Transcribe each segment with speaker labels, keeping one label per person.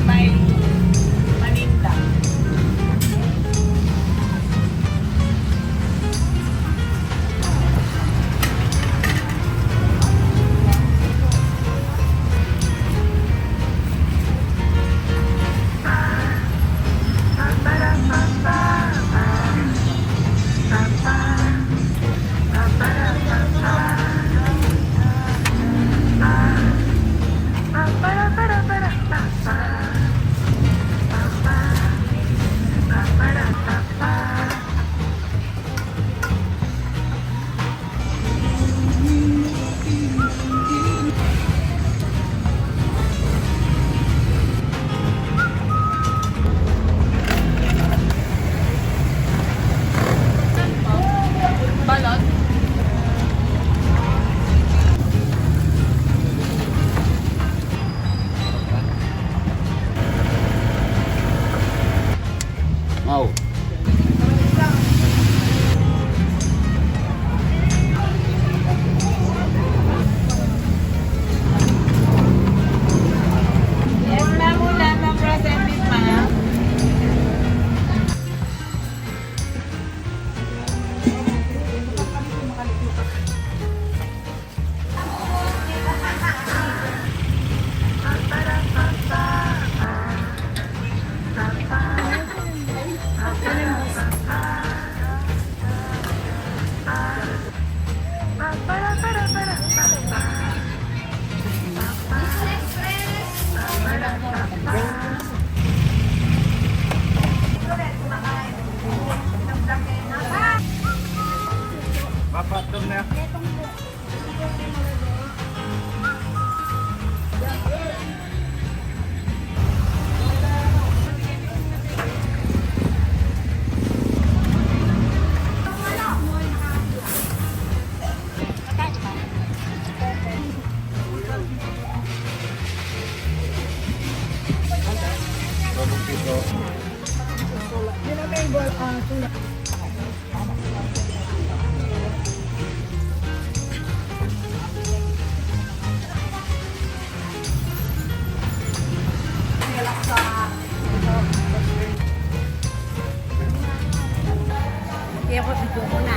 Speaker 1: May paninda. Balot.
Speaker 2: Mau.
Speaker 1: Yes, ma'am. Wala ma'am. Present din, ma'am.
Speaker 2: Papatom na.
Speaker 1: Kaya ko ito ko na.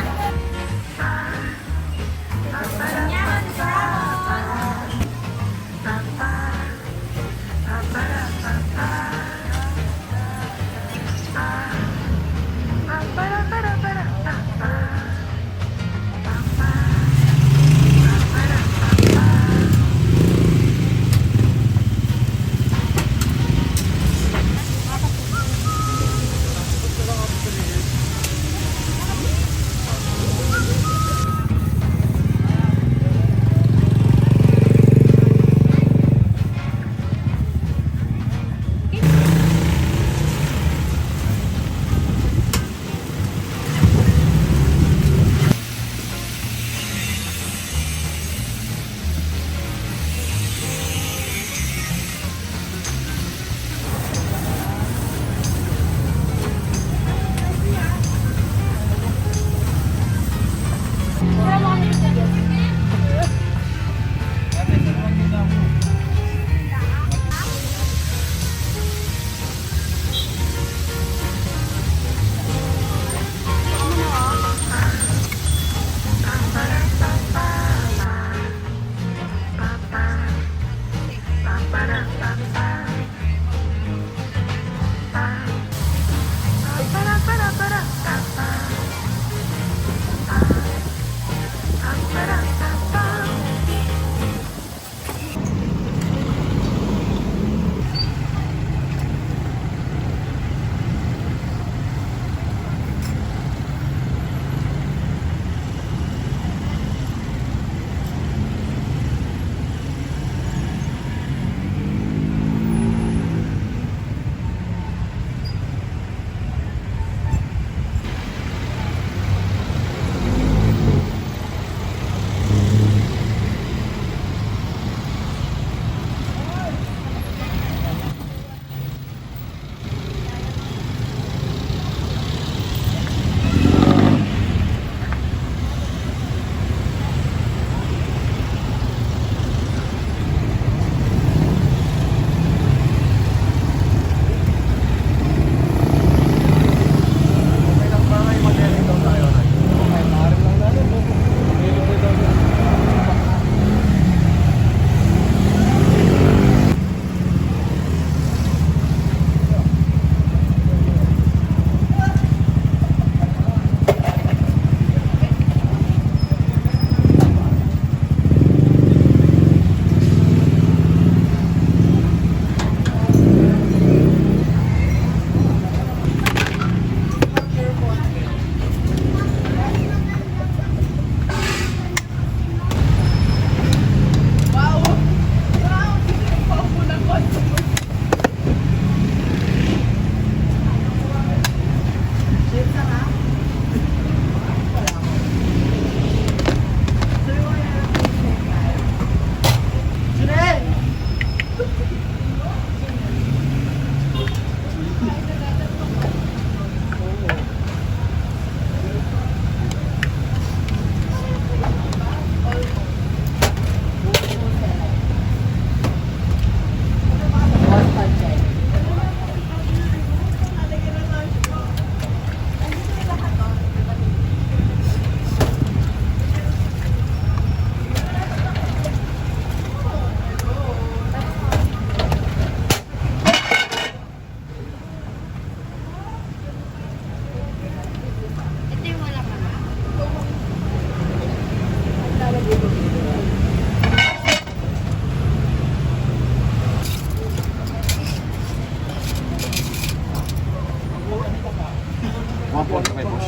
Speaker 2: Punta kay boss.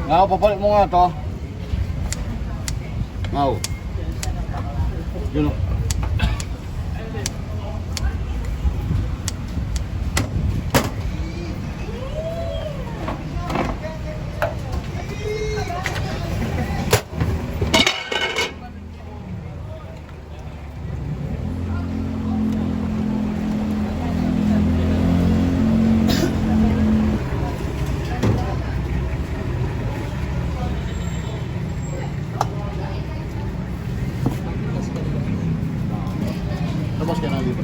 Speaker 2: Ngaw, papalit mo nga to. Ngaw. Yun o. Tapos ka na dito.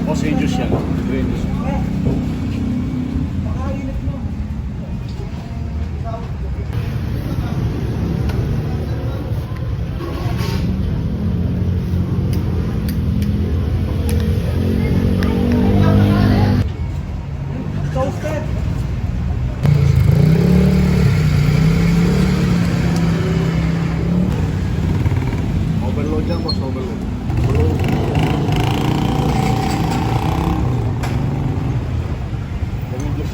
Speaker 2: O sa juice yan. Green juice.
Speaker 3: Toasted.
Speaker 2: Overload yan boss, overload. Green juice.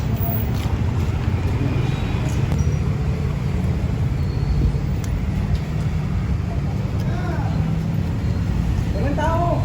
Speaker 3: Walang tao.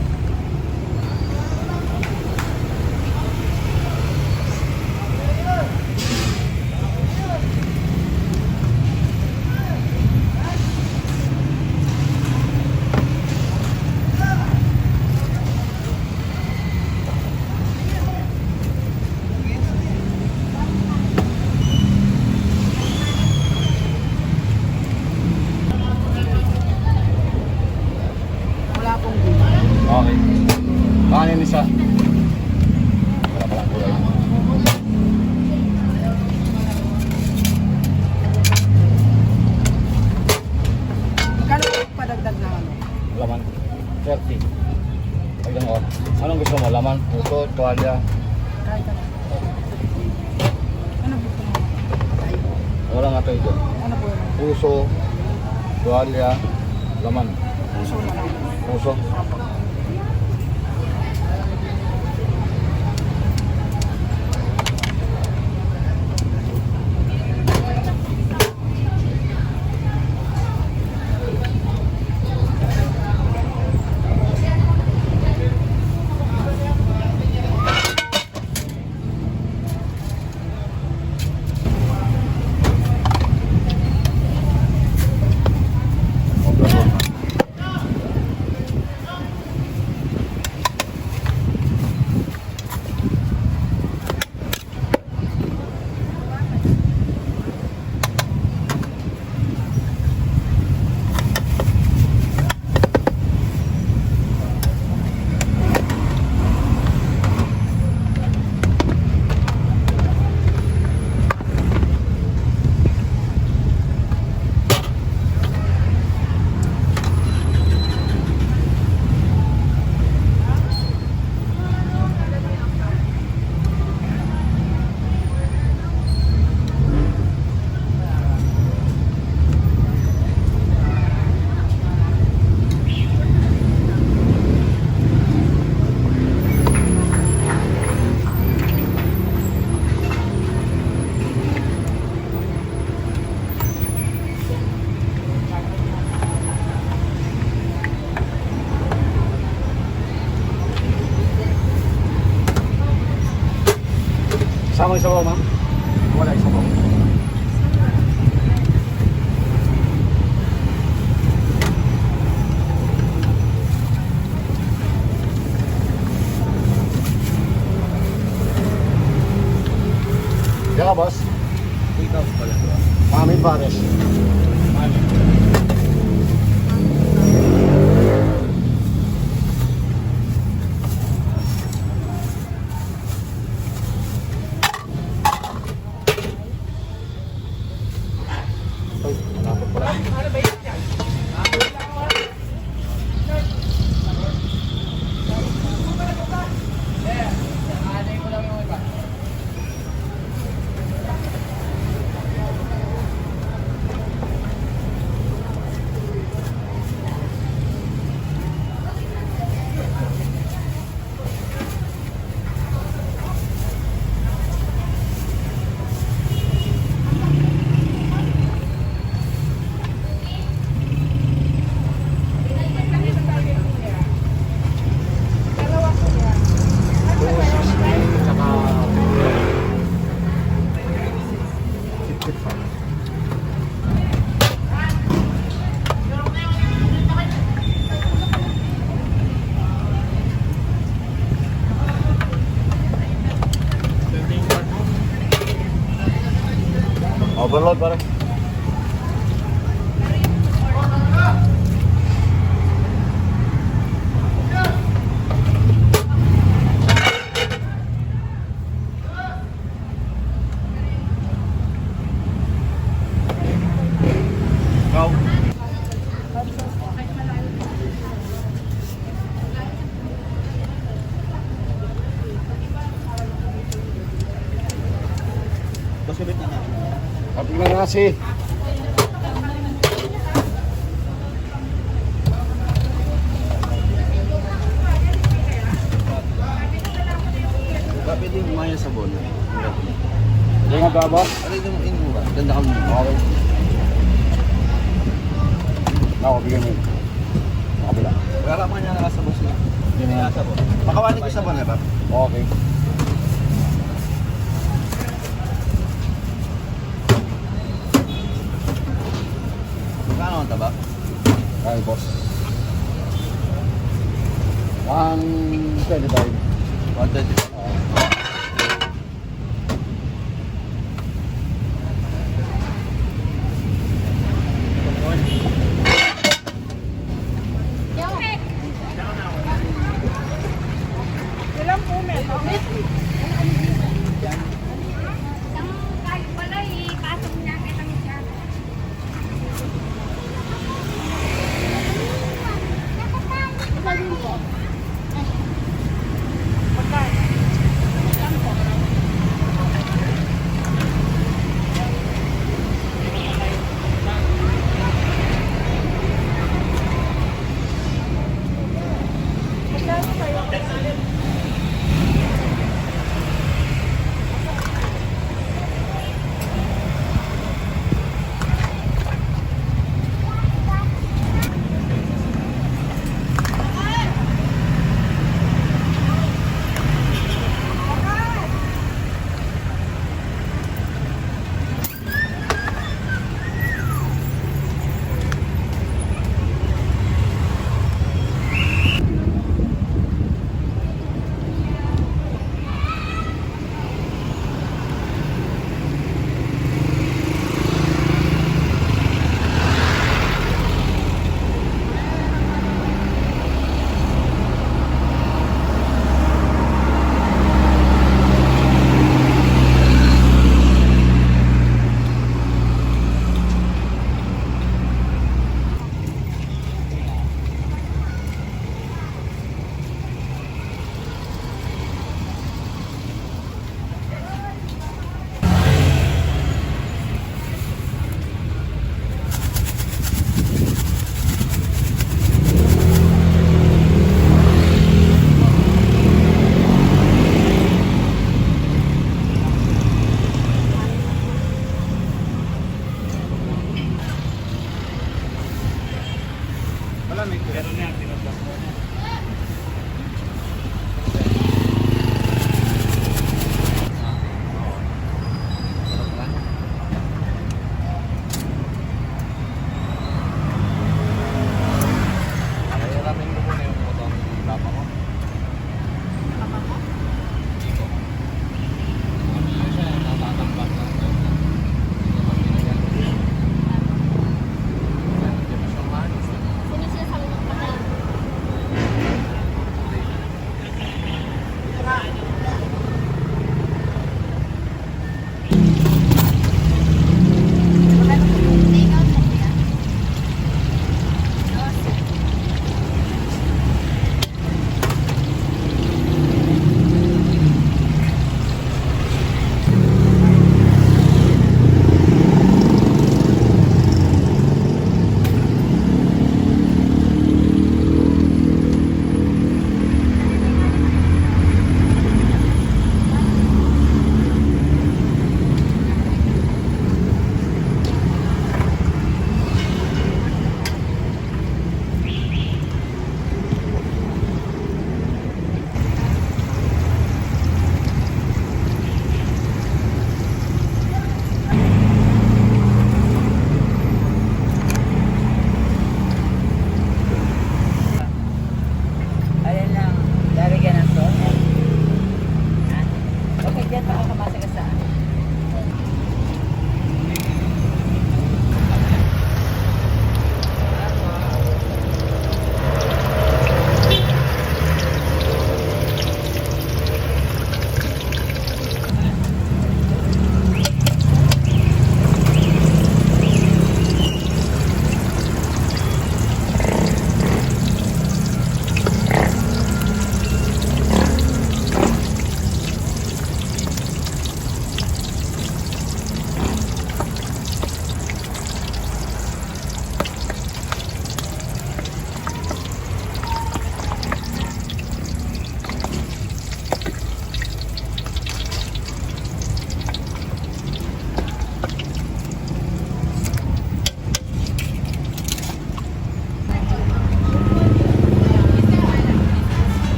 Speaker 3: Wala pong gulay.
Speaker 2: Okay. Kanin isa. Wala palang gulay.
Speaker 3: Magkano padagdag na ano?
Speaker 2: Laman. 30. Ayun o. Anong gusto mo? Laman, puto, tuwalya.
Speaker 3: Kahit ano. Ano gusto mo? Ay,
Speaker 2: Wala nga tayo dyan.
Speaker 3: ano po yun?
Speaker 2: Puso, tuwalya, laman.
Speaker 3: Puso na lang.
Speaker 2: Puso. Sama yung sabaw, ma'am? Wala yung sabaw. Yan ka, boss?
Speaker 4: 3,000 pala.
Speaker 2: Mami Pares.
Speaker 4: Mami.
Speaker 2: Overload pare. Ikaw.
Speaker 4: Boss, ulit na natin.
Speaker 2: Happy na nasi.
Speaker 4: Bakit yung kumaya sa bono?
Speaker 2: Hindi nga ba, boss?
Speaker 4: Ano yung ino ba? Ganda ka muna.
Speaker 2: Okay. Ako, bigyan mo yun. Sa kabila.
Speaker 4: Wala ka niya nasa boss na.
Speaker 2: Hindi na yan.
Speaker 4: Nasa boss. Makawanin ko sa bono ba?
Speaker 2: Okay.
Speaker 4: Magkano ang taba?
Speaker 2: Ay, boss. 125.
Speaker 4: 120.
Speaker 1: Ilang po meto?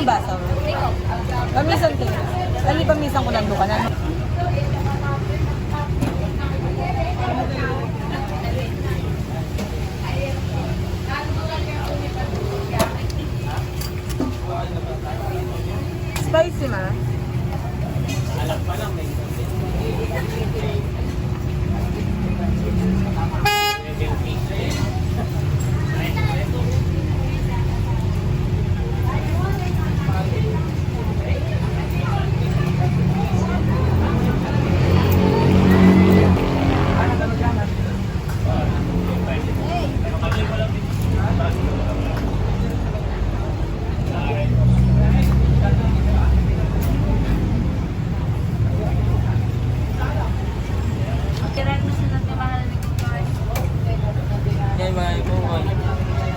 Speaker 1: yung baso? Pamisan ko. Ano yung pamisan ko lang doon ka na? Spicy ma?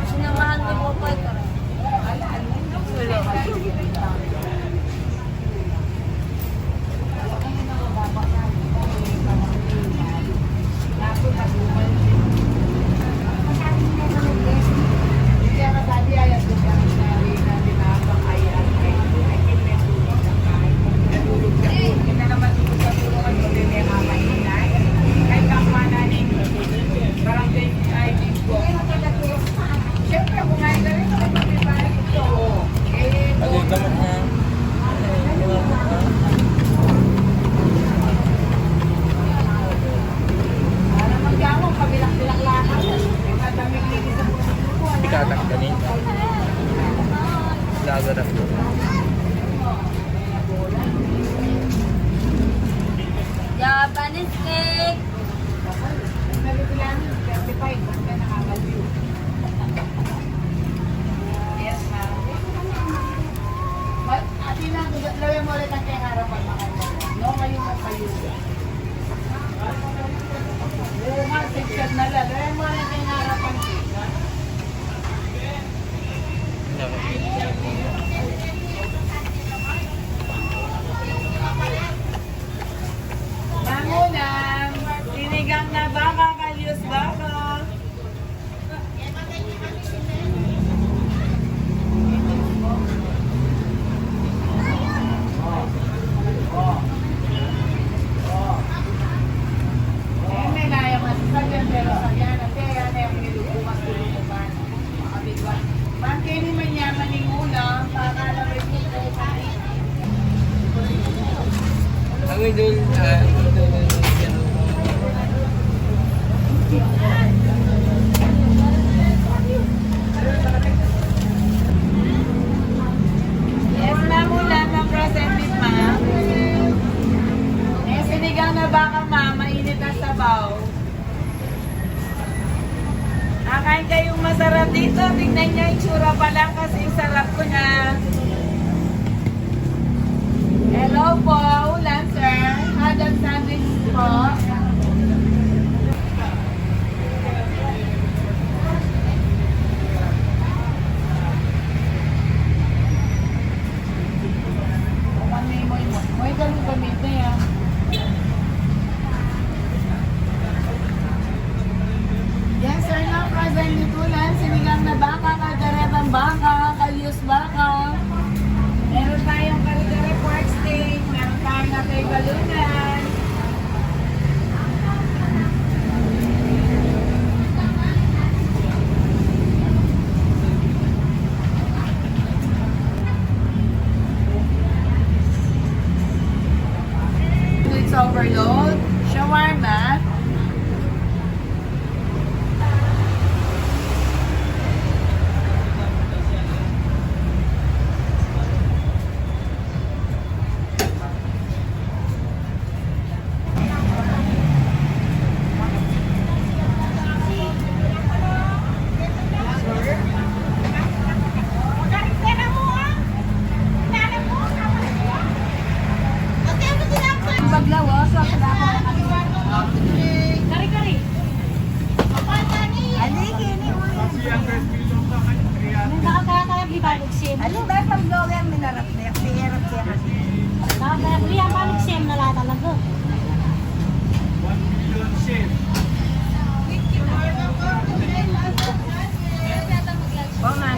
Speaker 1: Sinamahan mo po ito.
Speaker 5: Ikatak kanin. Laga na.
Speaker 1: Japanese cake.
Speaker 3: Yes, ma'am. Ati na, lawin mo ulit ang kaya harapan makanya. No, ngayon mo kayo. Oo nga, section na lang. Lawin mo ulit ang kaya harapan. Mangunang, sinigang na baka, kalyos baka. Eh, may laya mas sagyan, pero sagyan, at kaya na yung nilubumas tulungan. Makabigwan. Ma'am, kini man yaman ng ulam, pakalawin mo po.
Speaker 5: Ang idol,
Speaker 1: Yes, ma'am. Ulam ng frozen beef, ma'am.
Speaker 3: Eh, sinigang na baka, ma'am, mainit na sabaw.
Speaker 1: Akain kayong masarap dito. Tingnan niyo yung tsura pa lang kasi sarap ko na.
Speaker 3: Hello po, ulam, sir. Hadang sandwich po. May ganun gamit na yan. Yes, sir, na present nito lang. Sinigang na baka, kalderetang baka, kalyos baka. Meron tayong kalidere pork steak, meron tayong natay galunan. It's overload, shawarma. Baglawas, wala ko. Kari-kari. Ali, kini mo.
Speaker 6: Nakakaya di balik sim.
Speaker 3: Ali, ba pag-gawa yung minarap na yung pinirap siya.
Speaker 6: Nakakaya di balik sim na lahat talaga.
Speaker 3: Oh, man.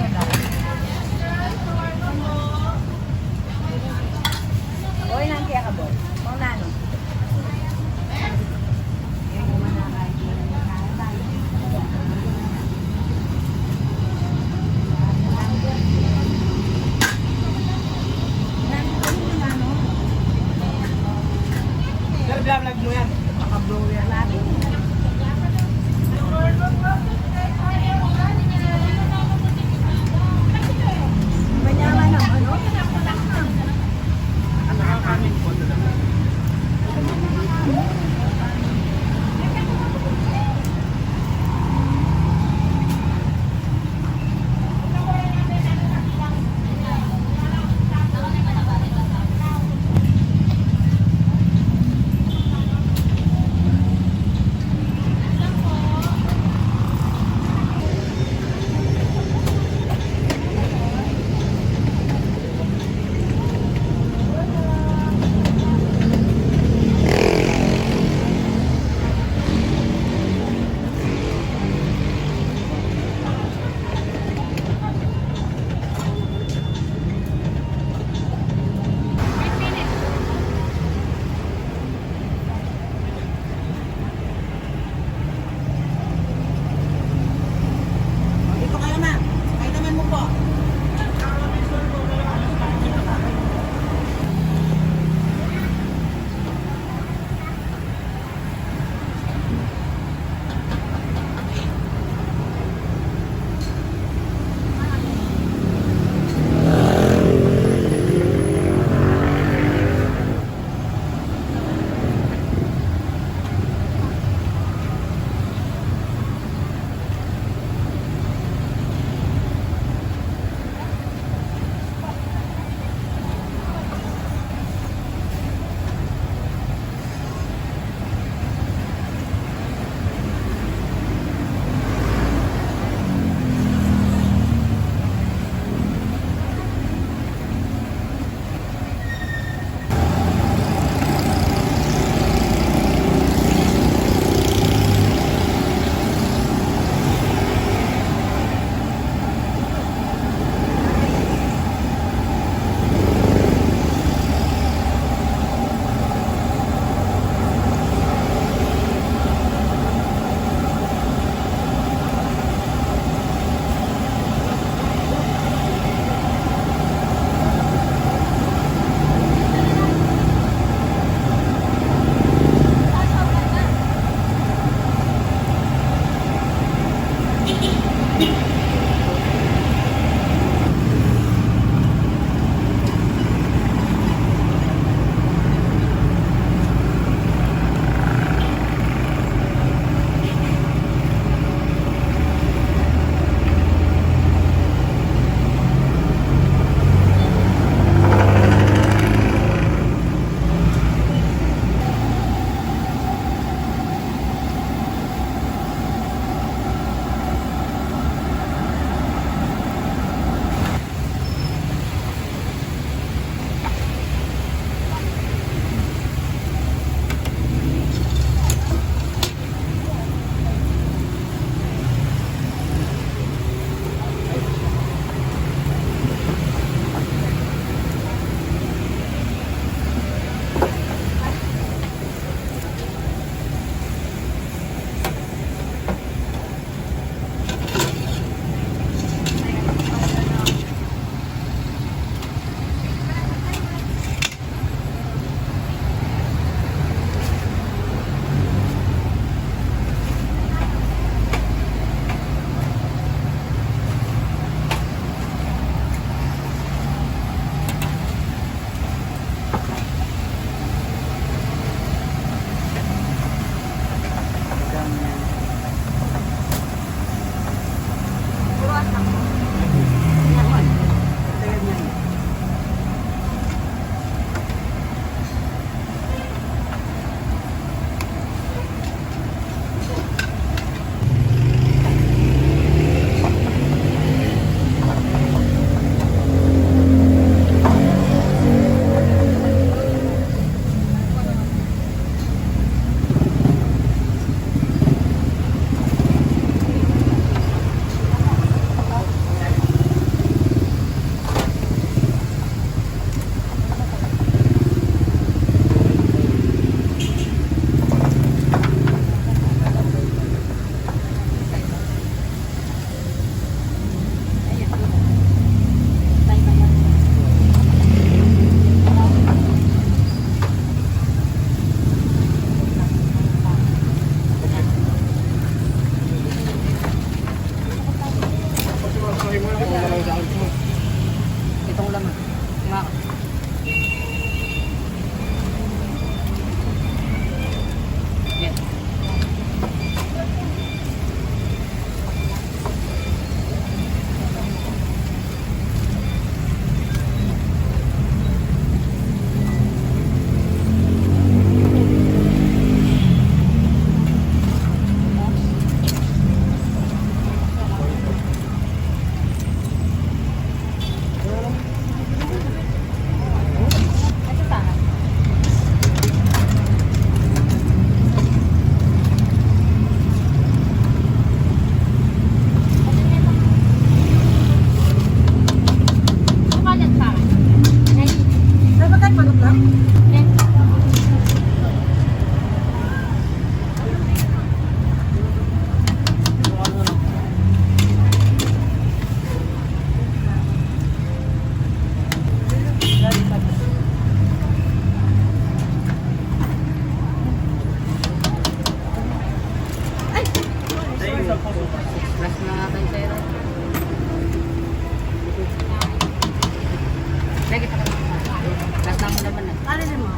Speaker 6: Kumalat pa. Dapat tayo palok lang? Ano din mo?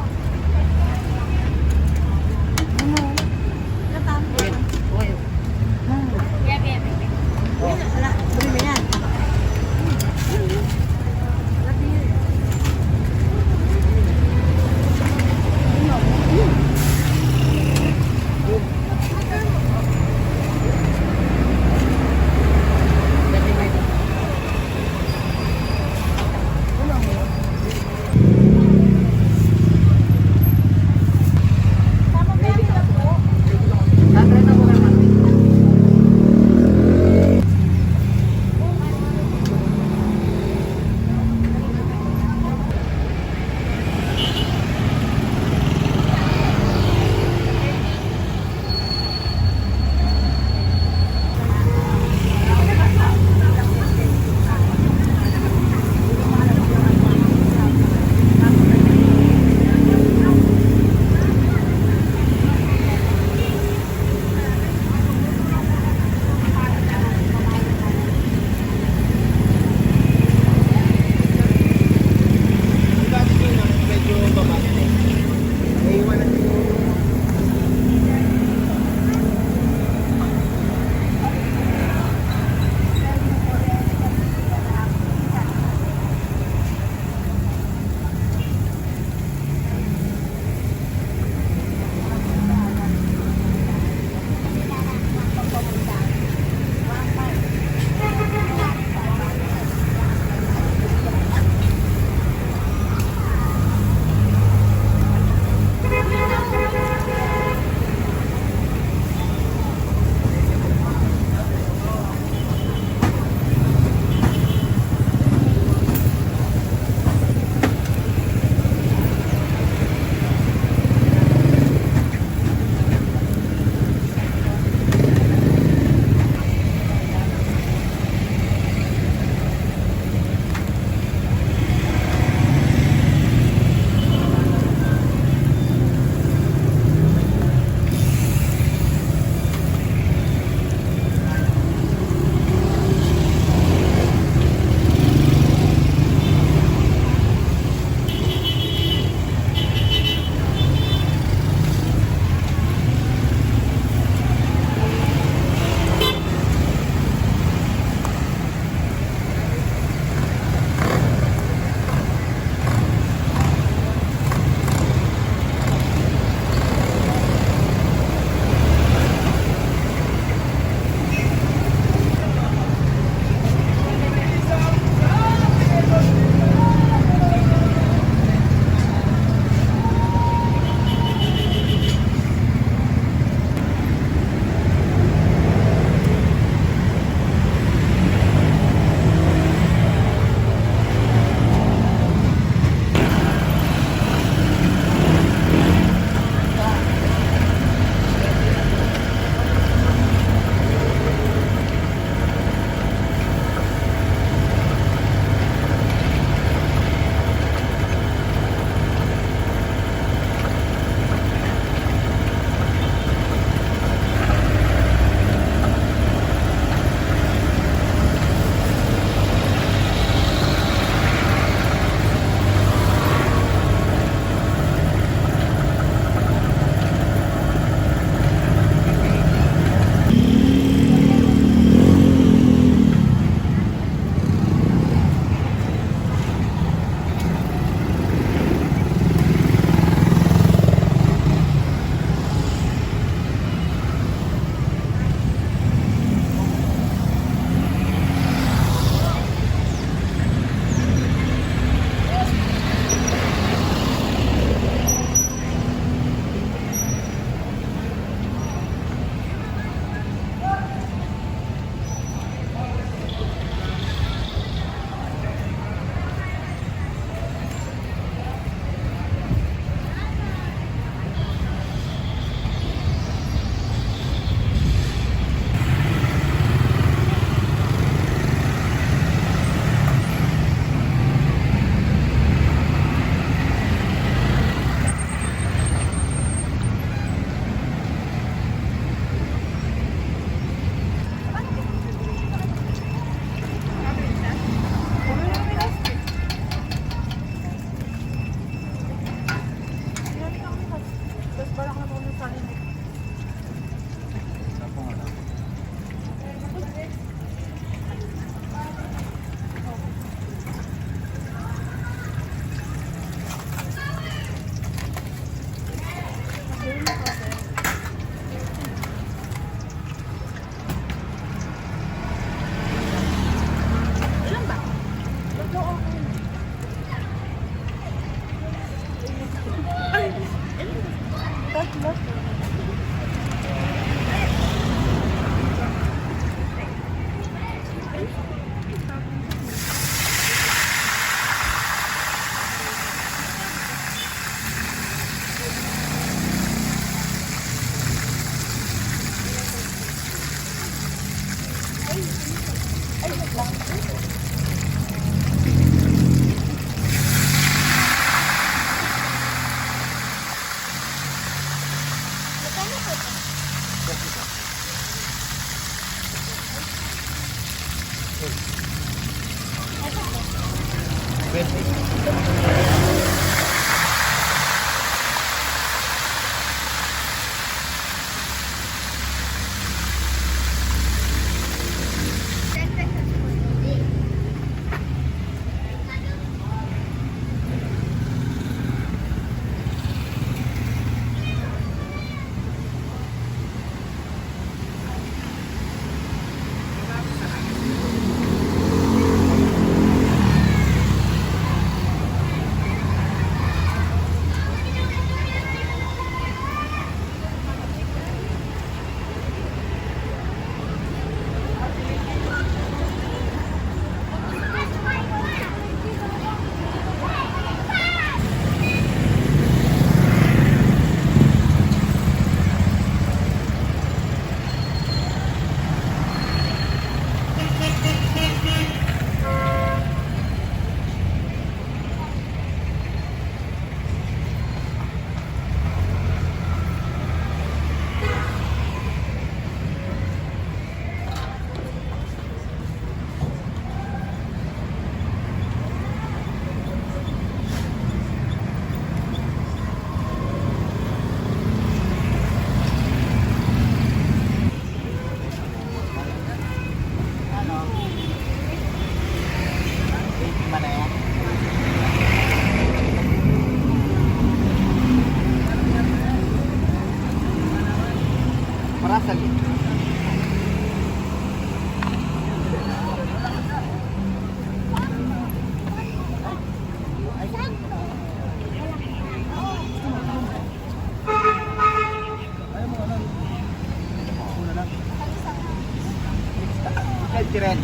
Speaker 4: Tiren.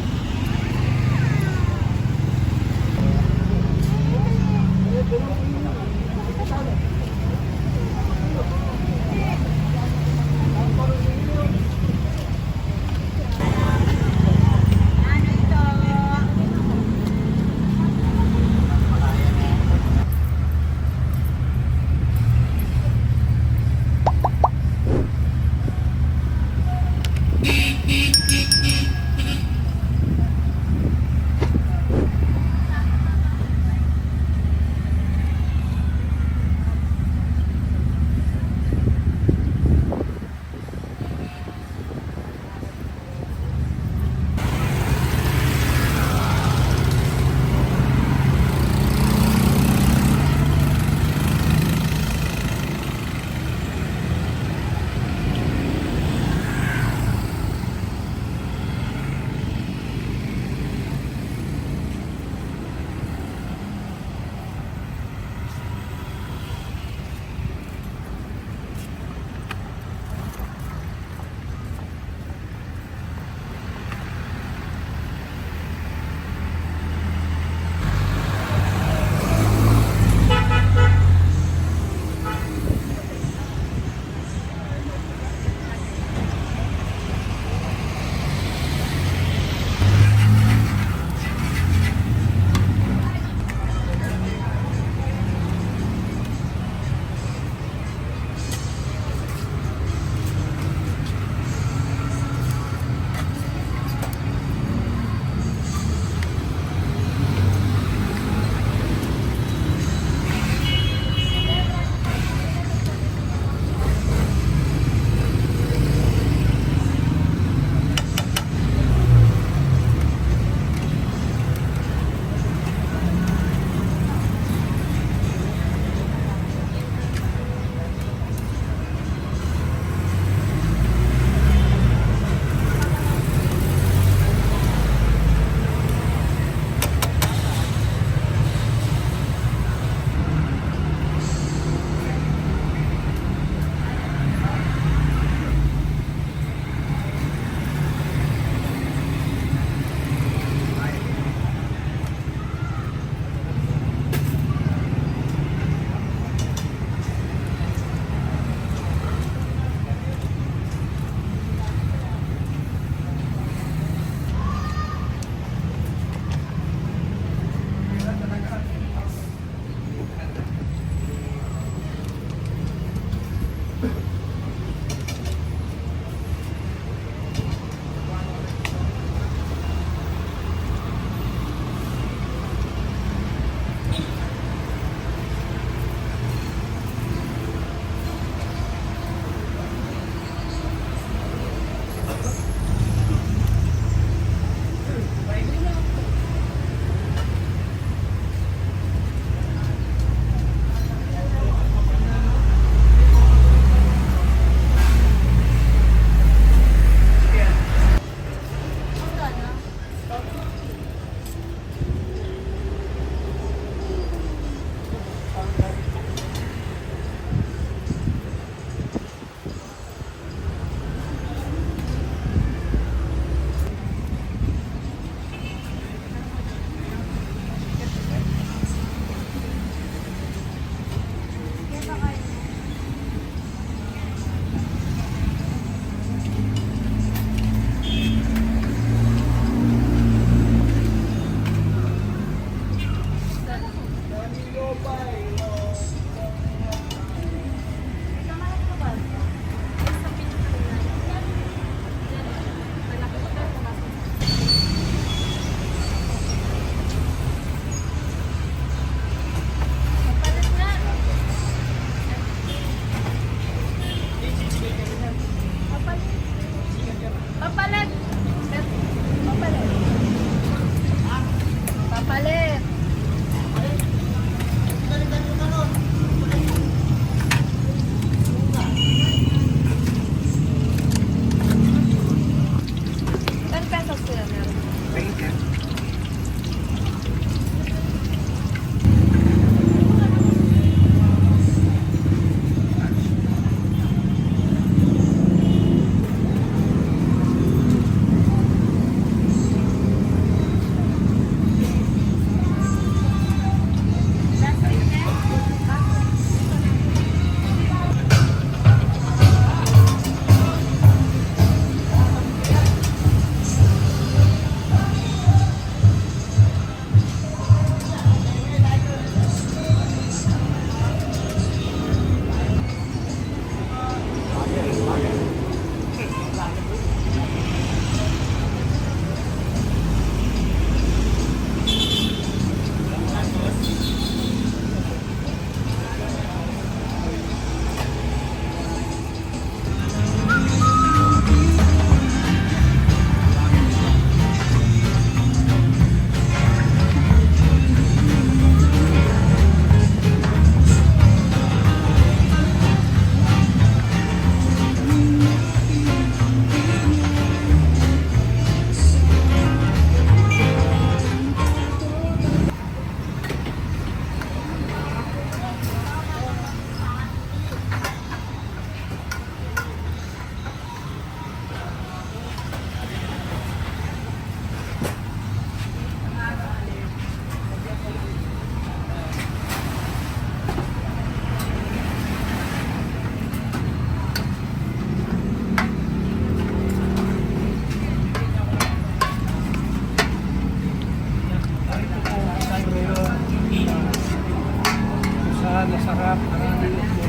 Speaker 5: masarap, maraming upo.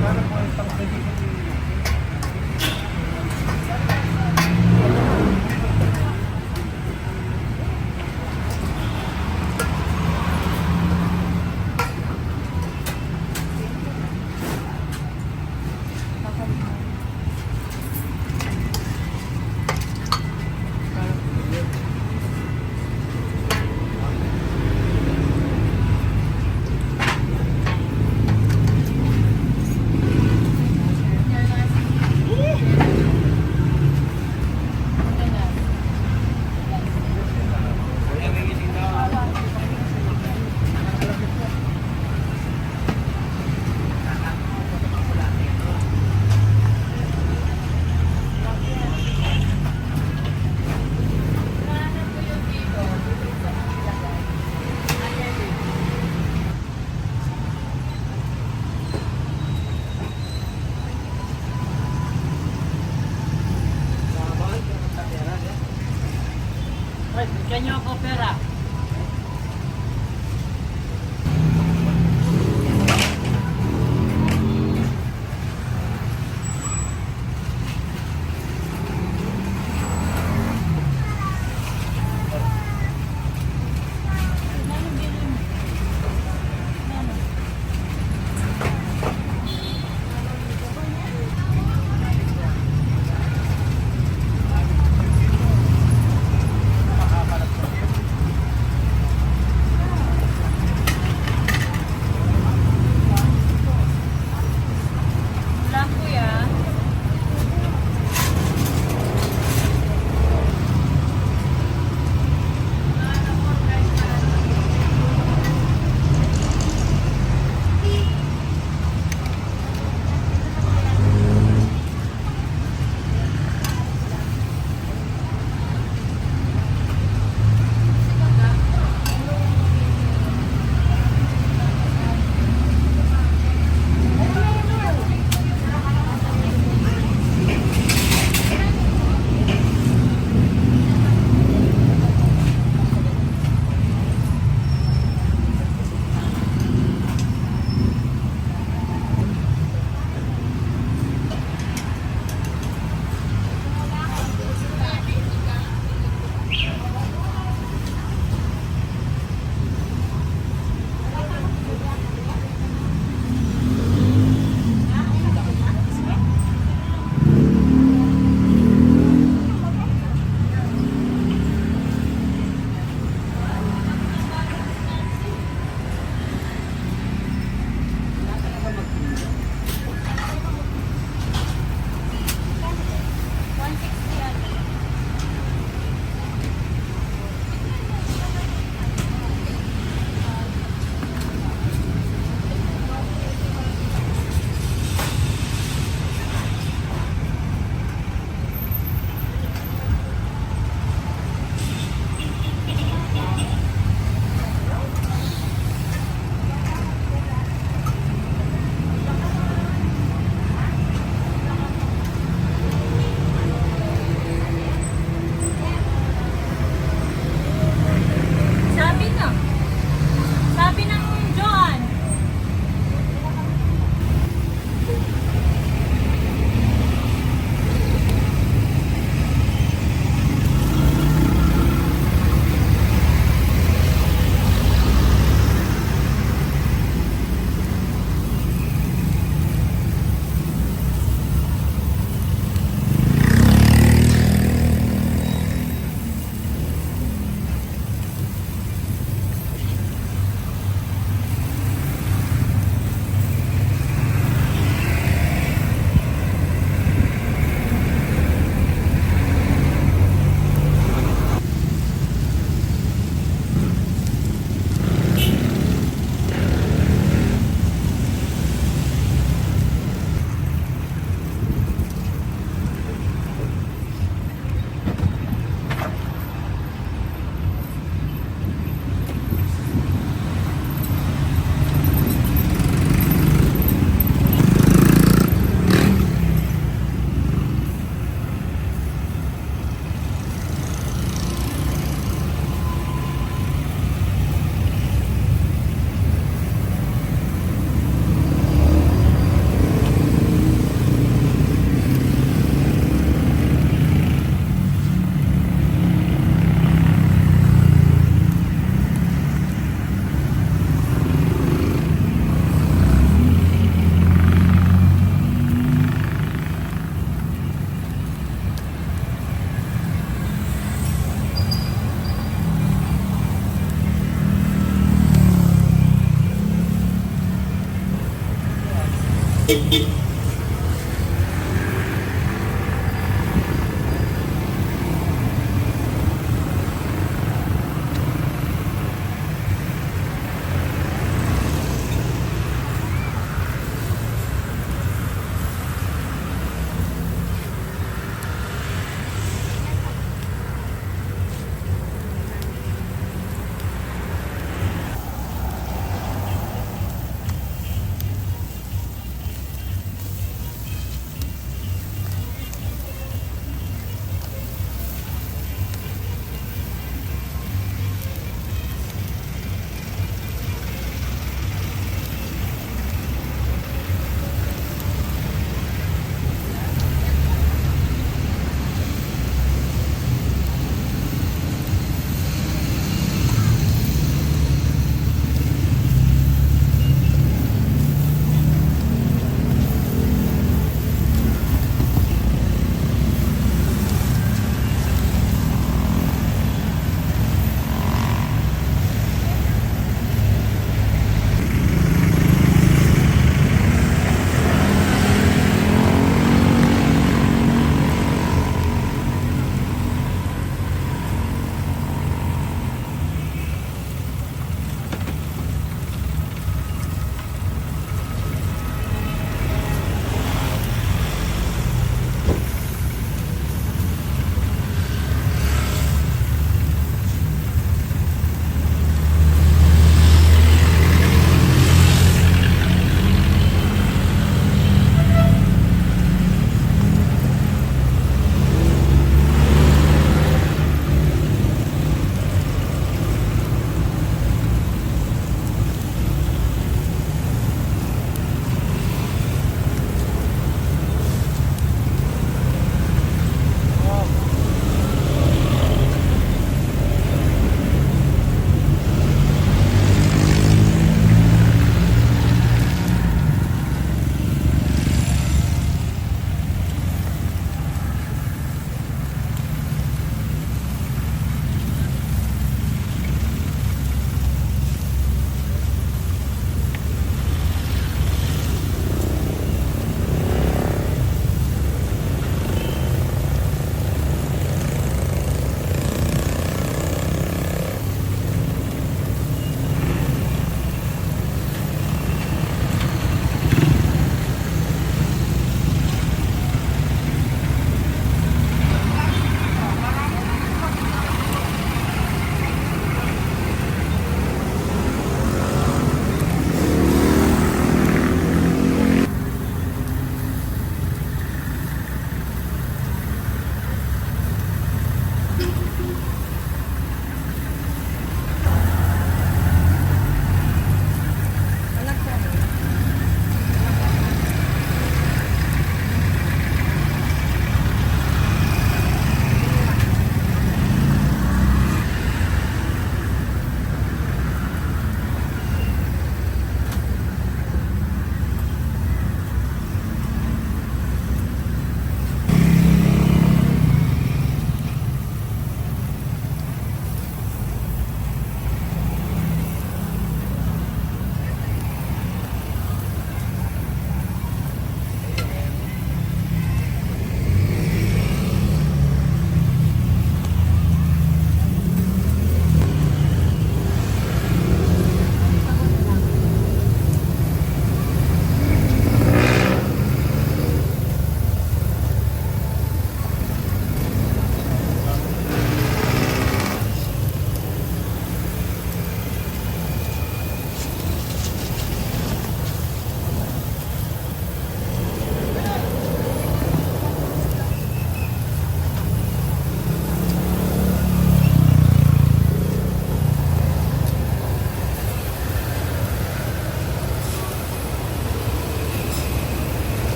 Speaker 5: Para po ang pagkakas.
Speaker 1: Bigyan niyo ako pera.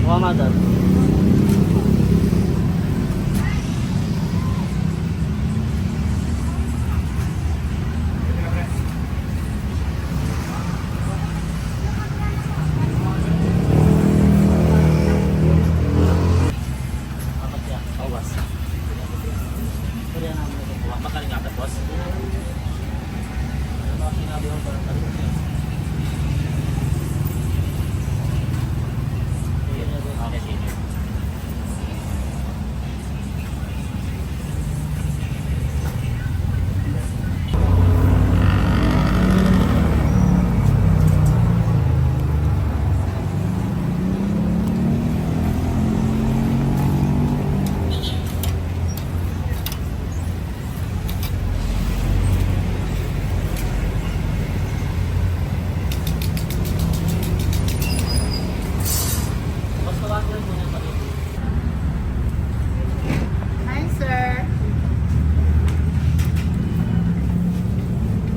Speaker 2: Muhammad.
Speaker 3: Hi, sir.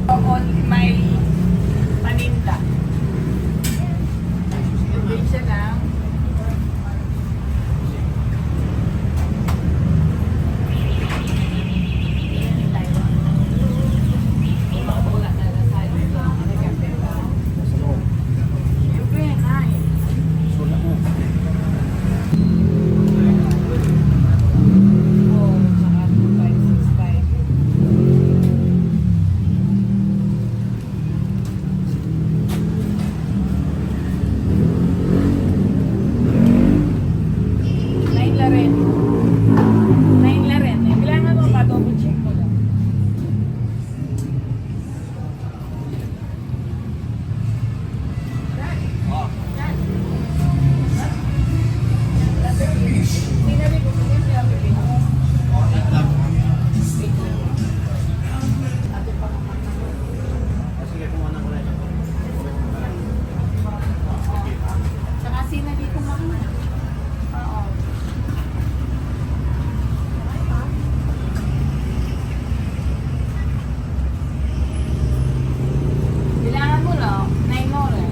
Speaker 1: On may paninda.
Speaker 3: Hindi siya lang. Siyempre, hi.
Speaker 1: Oh, saka 2565. Nine la rin. Nine la rin. Eh, kailangan mo pa double check mo lang. Sinabi ko, sinabi ko.
Speaker 5: Sige, kumuha na ko rin.
Speaker 3: Saka sinabi ko mama. Oo.
Speaker 1: Kailangan mo lang. Nine mo rin.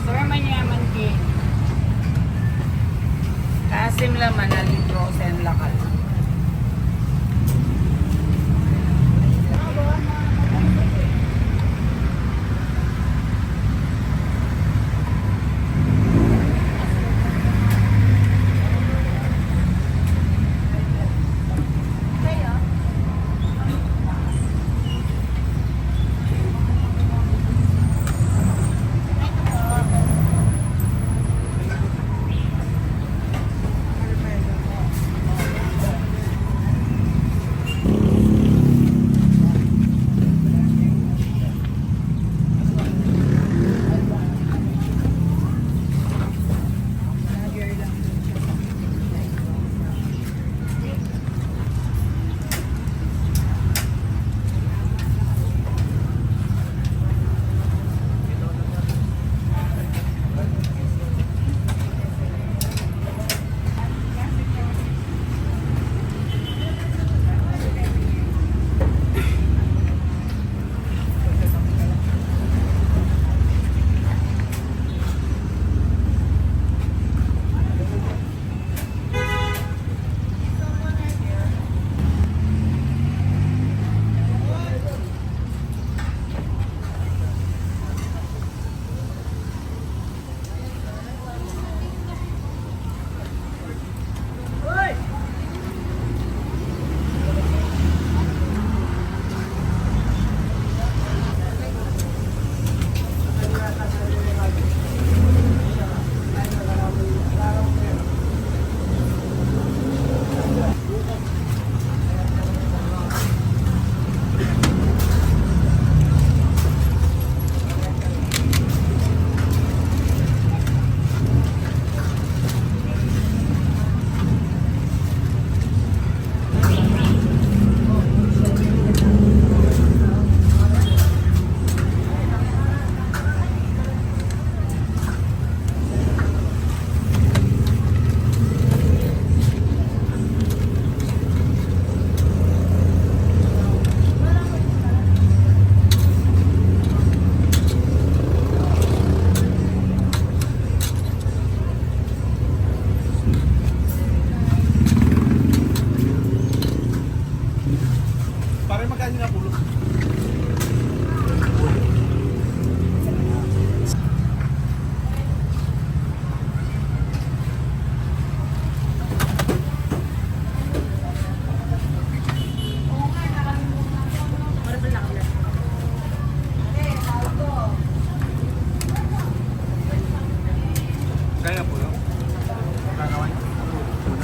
Speaker 1: Sir, manyaman kin. Kasim laman na libro sen lakal.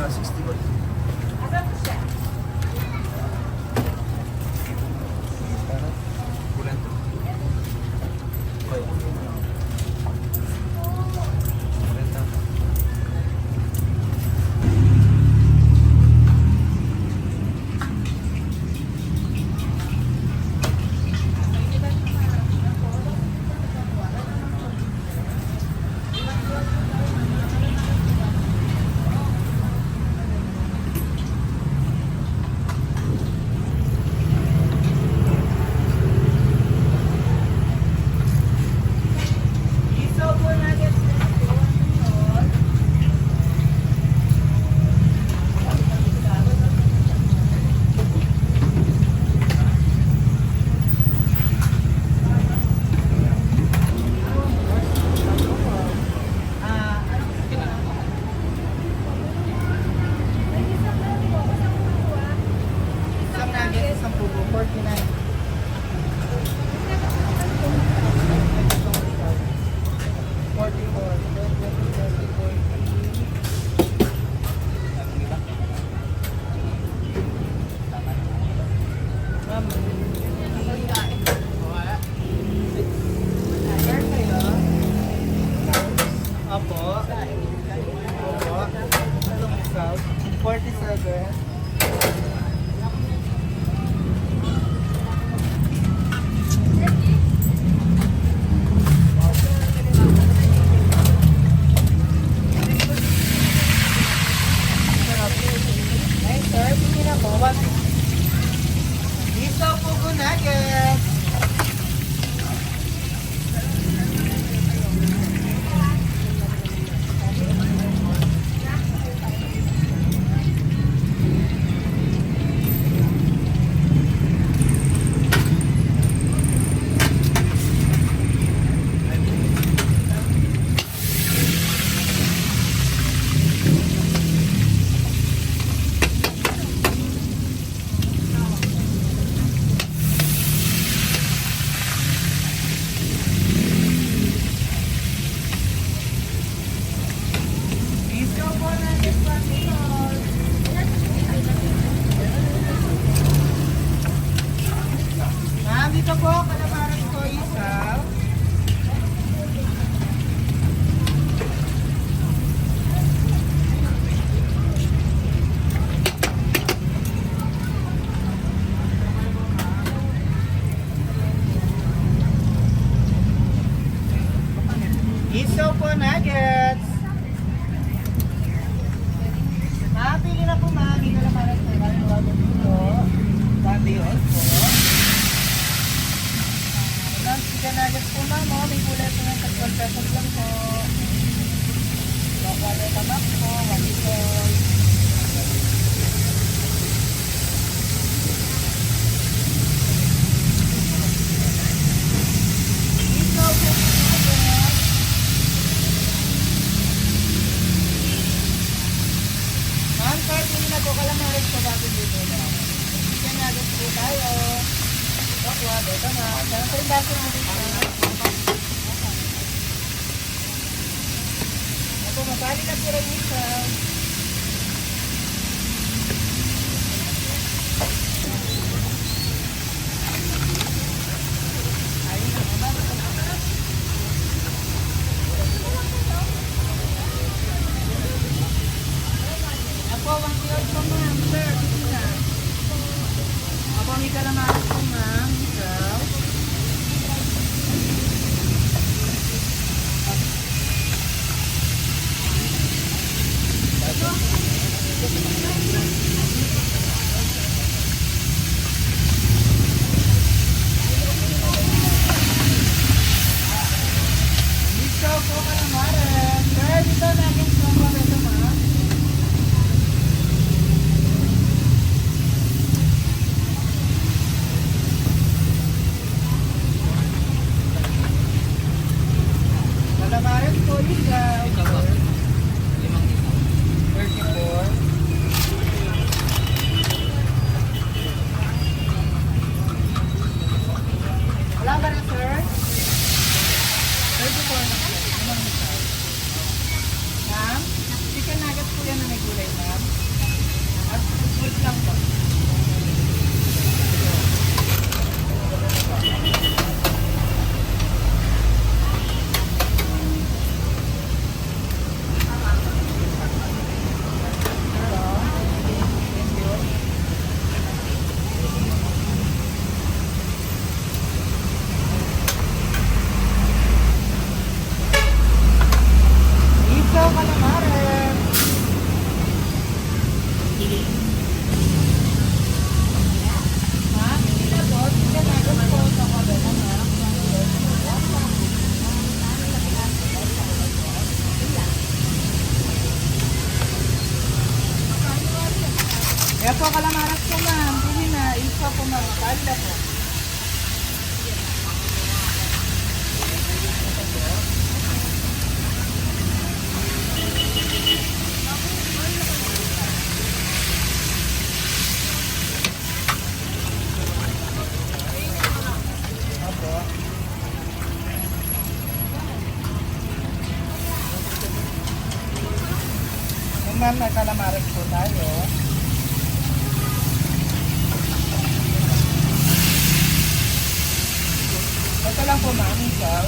Speaker 4: 60 ko.
Speaker 1: Asan po siya?
Speaker 4: Kulang to. Okay. Kulang to.
Speaker 3: Isaw po nuggets na po. Isang nuggets, isang pugo, 49. Opo. Opo. Anong isaw? 47. Ay, sir, hindi na po. Isaw pugo nuggets. Isaw po nuggets, Panginoon. Ma'am, dito po, kalamaran ko isaw. Isaw po nuggets. Ma'am, pili na po ma'am. Dito na para sa kalamaran dito. Bambiyon po. Ma'am, chicken nuggets po ma'am. Oh. May kulay po ng 12 pesos lang po. Local tamak po. Wabikol. Isaw po nuggets. Ma'am, sir, pili na po kalamaran po bago dito na. Chicken nuggets po tayo. Bakwa, beta ma'am. Saan po yung baso natin siya? Ako, mapali na po rin isaw. Ayun na, ma'am. Ako, 1 kilo po ma'am. Sir, dito na. Ako, may kalamaran po ma'am. Isaw. Isaw po kalamaran. Sir, dito natin po ma'am. Ito ma'am. Kalamaran po isaw. 34. Kaya po kalamaras po ma'am. Pili na. Isa po ma'am. Kalda po. Ma'am, may kalamaras po tayo. Ito lang po ma'am, ikaw.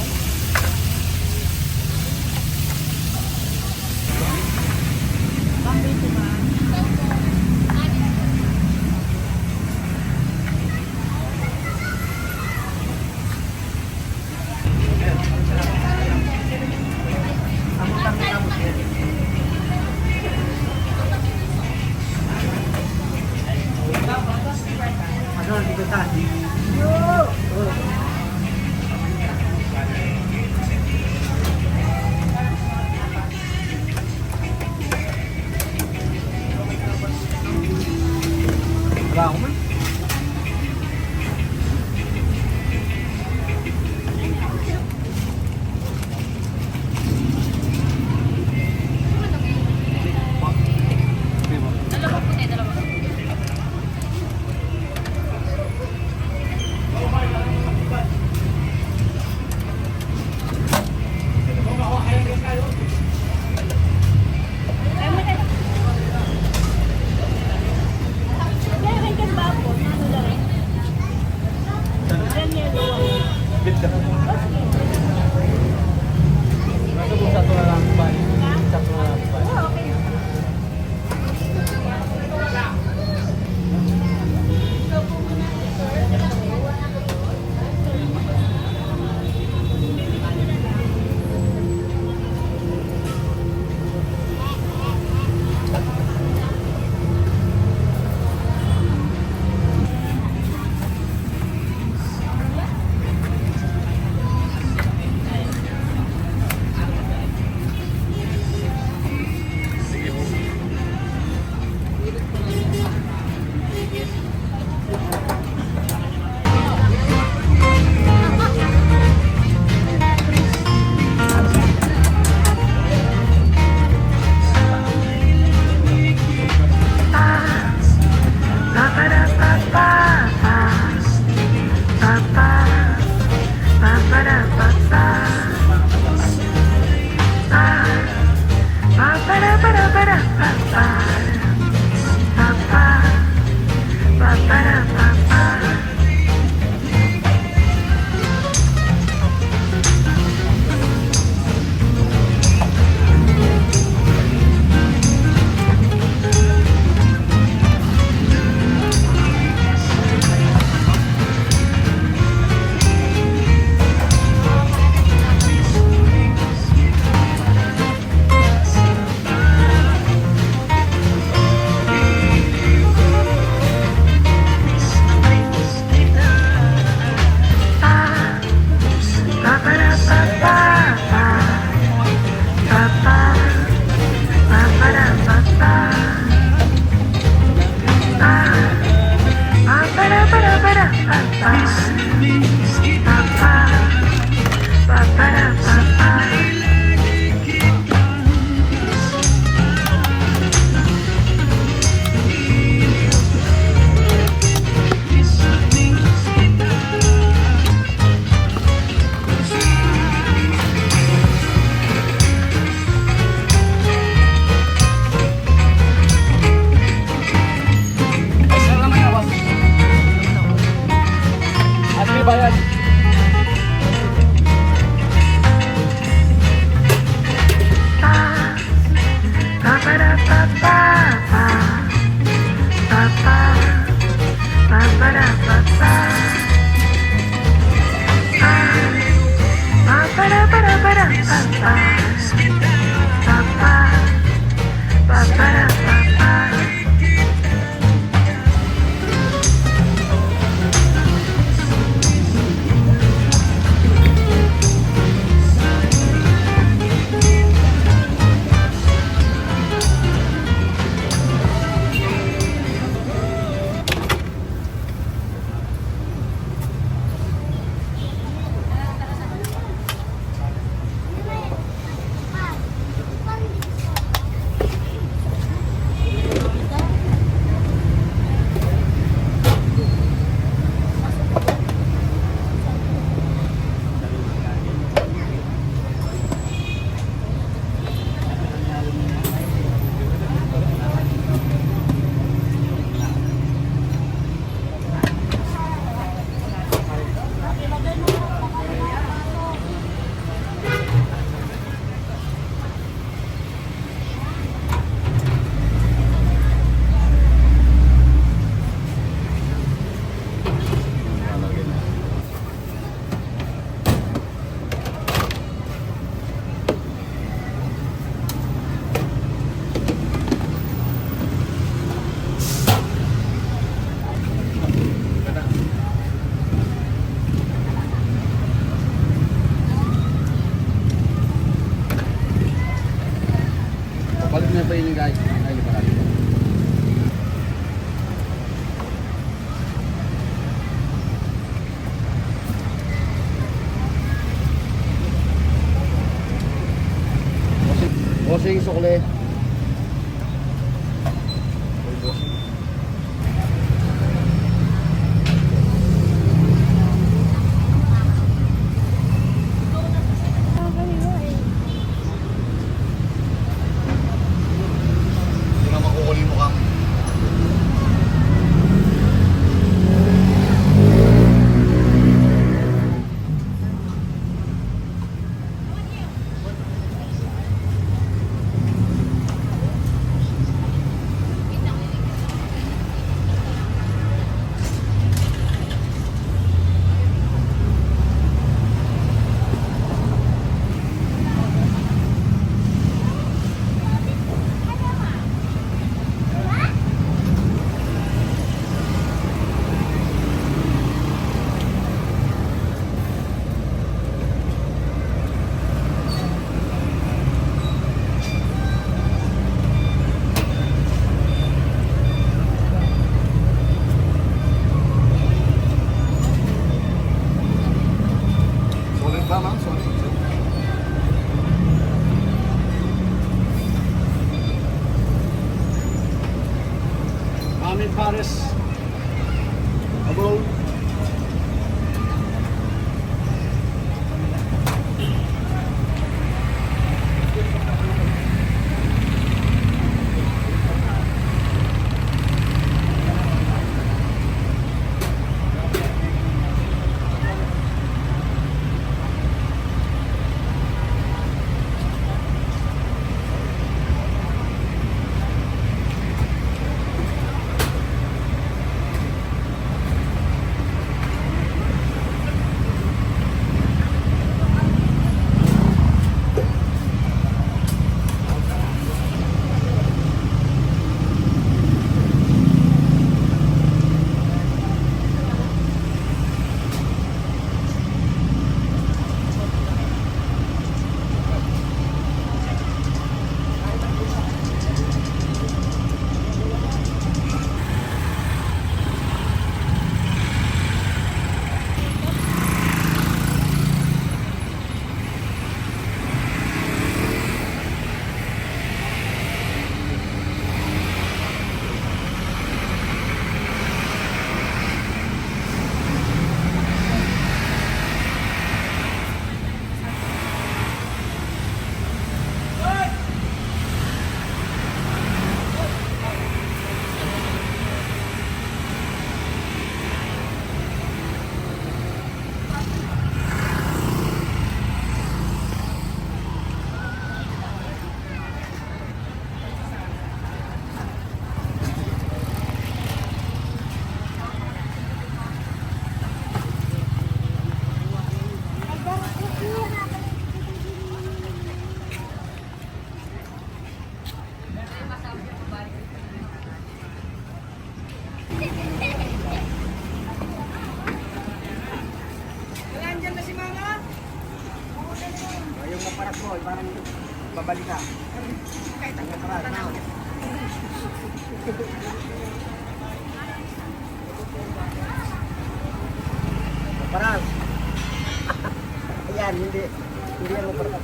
Speaker 5: Ano, dito tayo.
Speaker 2: Bossing, sukli. Hindi nga makukunin mo kang. Sulit ba, ma'am? Sulit. Amin Pares. Abol.
Speaker 5: Yung naparas mo, parang babalik ka. Kahit ang naparas na. Naparas. Ayan, hindi yan maparas.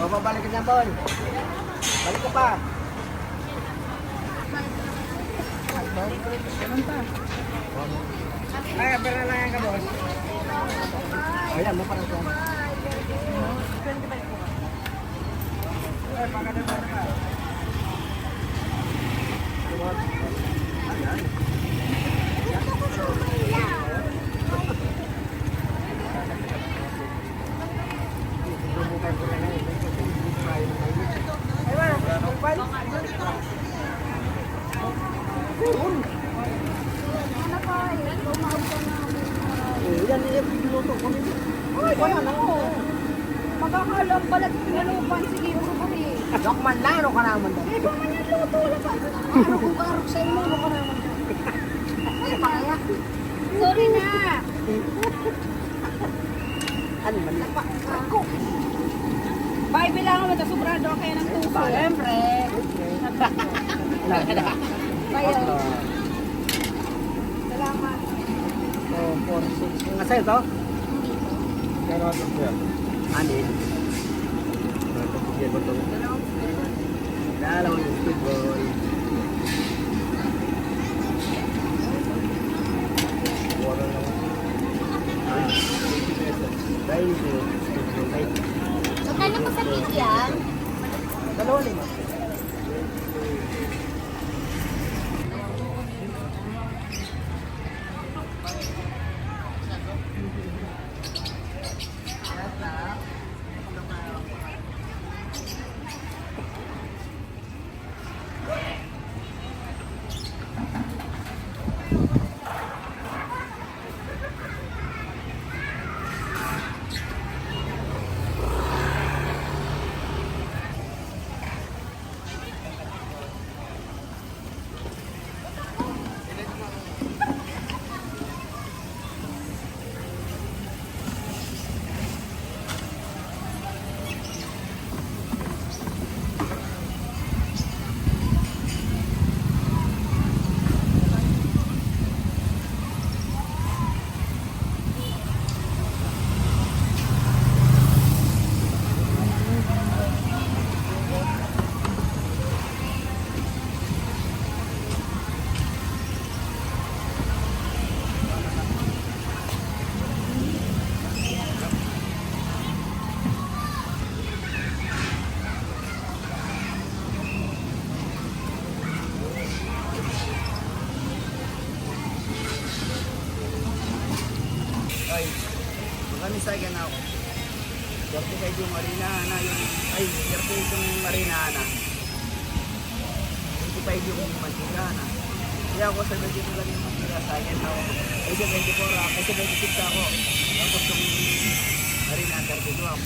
Speaker 5: O, babalik na, Paul. Balik ka pa. Ay, pera lang yan ka, boss. Ayan, mo parang ito. Ay, pagkada ka. Ayan. Yan yung pinuto ko nito. Ay, wala na ako.
Speaker 6: Magkakalang balat pinalupan, sige, usapari.
Speaker 5: Dokman lang, ano ka naman doon?
Speaker 6: Eh, kung man yung luto, wala pa. Ano kung karok sa imo, ano ka naman doon? Ay, paya. Sorry na.
Speaker 5: Ano man lang?
Speaker 6: Ako. Bye, bilangan mo ito. Sobrado kayo ng tuso.
Speaker 3: Siyempre.
Speaker 6: Bayo.
Speaker 3: Salamat.
Speaker 5: So, 4, 6. Yung nasa ito?
Speaker 2: Kaya natin siya.
Speaker 5: Ani. Dalawang basketball.
Speaker 2: Wala naman. 20 pesos.
Speaker 5: Dahil ito, basketball.
Speaker 6: Magkano po sa cake yan?
Speaker 5: 2.5. Ay, kami sa akin ako. 35 yung marina na yung, ay, 38 yung marina na. 25 yung mantika na. Kaya ako sa 22 lang yung mantika sa akin ako. Kasi 24 ako, kasi 26 ako. Tapos yung marina 32 ako.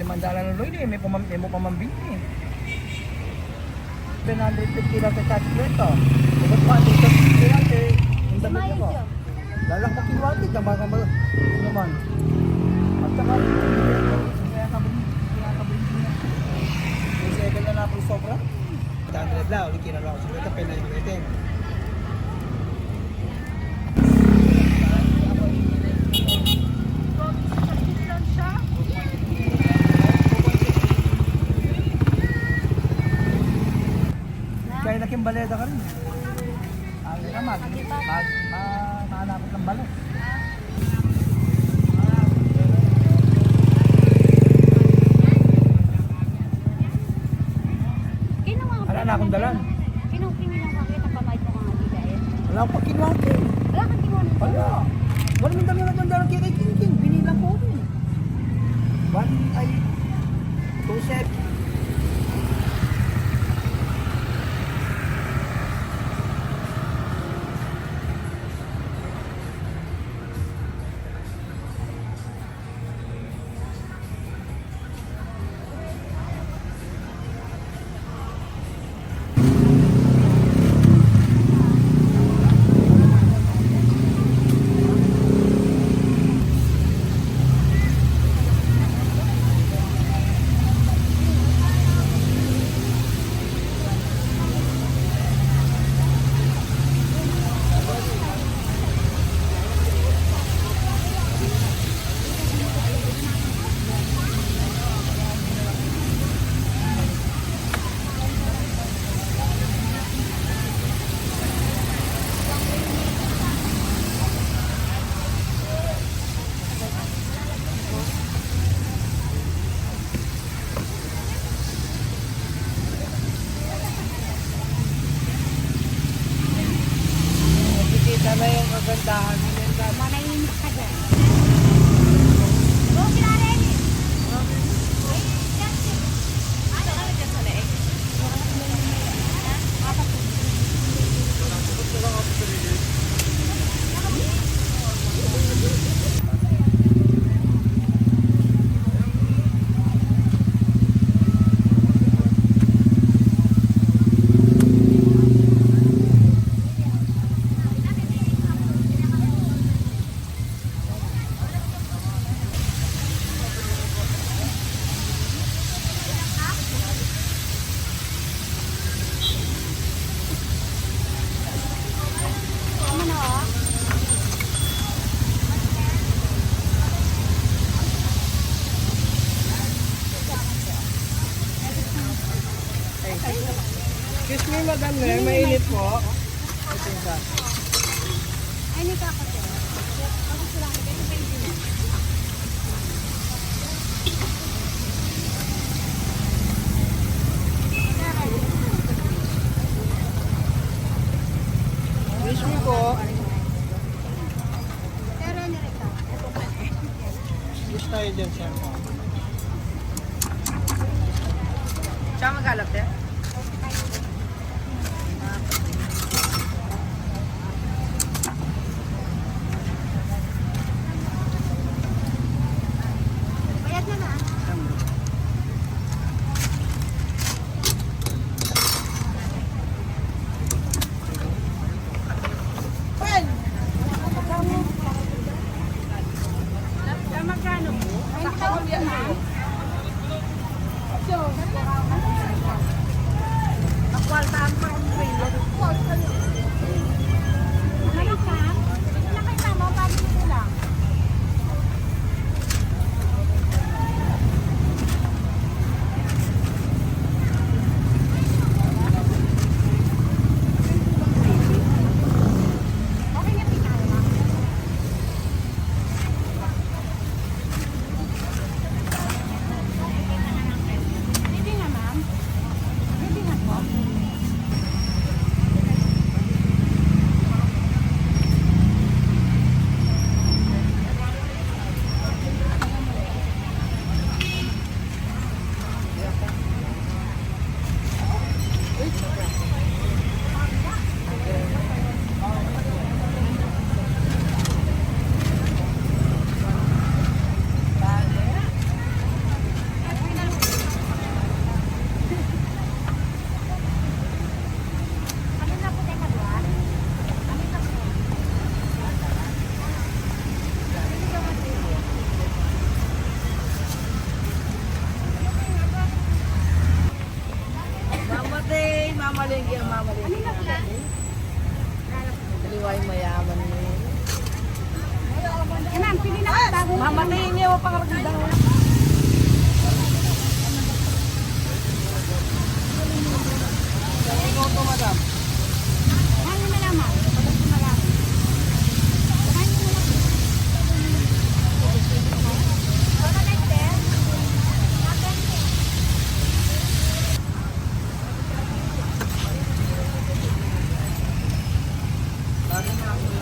Speaker 5: $5 ng Lloyd eh. May mo pamambing eh. 750 lang sa cash plate oh. Dapat pa, dito lang eh. Yung damit
Speaker 6: Sumayos
Speaker 5: ko.
Speaker 6: yun.
Speaker 5: Lalak na kinuwati, tama naman. At saka, kaya kabili niya. May 7 na na po sobra. 100 lang, ulit kinala ko sa pena yung item. Kaya laking baleda ka rin. Ano naman, mahanapot ng balat. Wala na akong dalan.
Speaker 6: Kinong-kinilang kakit ang pamahit mo kang ati dahil.
Speaker 5: Wala akong pakinwati.
Speaker 6: Wala kang kinuha.
Speaker 5: Wala. Wala may dami na doon dalang kay King. Binilang ko rin. 1 ay 2 set. Kita na yung kagandahan niya.
Speaker 6: Manahimik ka dyan. Oo, kilala yun eh. Ay, dyan siya. Ano ka dyan sa leeg? Ano na oh?
Speaker 5: Excuse me, madam, mainit po.
Speaker 6: Ay, hindi ka kasi. Bakit sila ka? Ito ba yung
Speaker 5: Wish me po.
Speaker 6: Pero ano rin ka?
Speaker 5: Wish tayo dyan, sir mo. Siya maghalap din?
Speaker 6: Bayad na na.
Speaker 1: Magkano po?
Speaker 6: Ay, tawag na.
Speaker 1: Akwaltaan pa ang trailer.
Speaker 6: Ano ka? Nakita mo, paano mo lang? Okay na pinala mo.
Speaker 1: Mamatayin niyo ako pangaragda.
Speaker 6: Ano na naman? Pagod na lang. Ano na lang?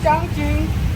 Speaker 5: Changching!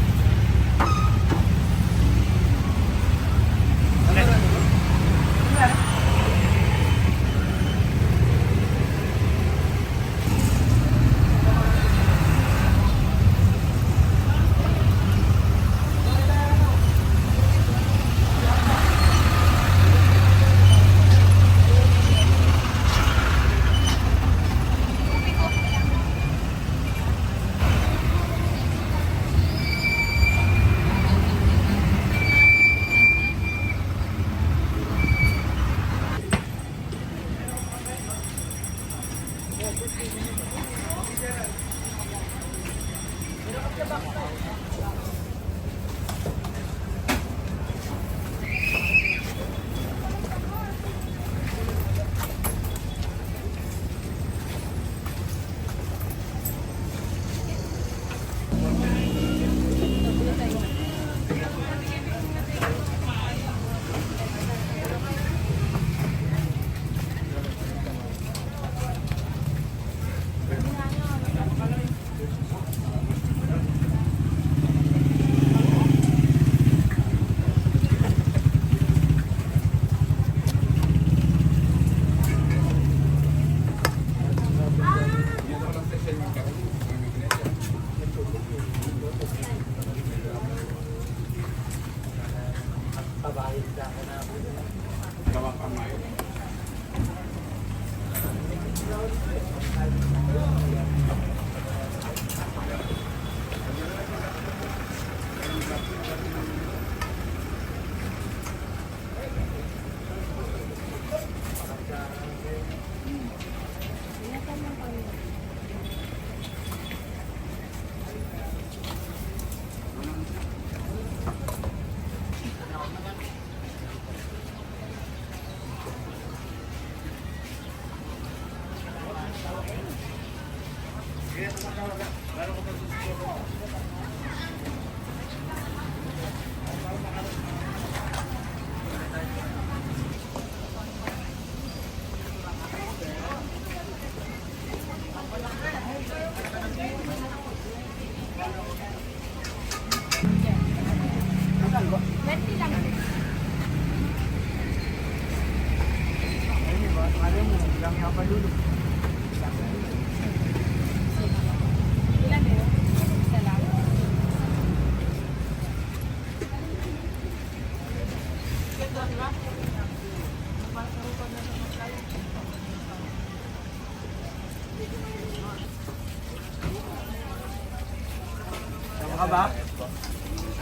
Speaker 5: Ka ba?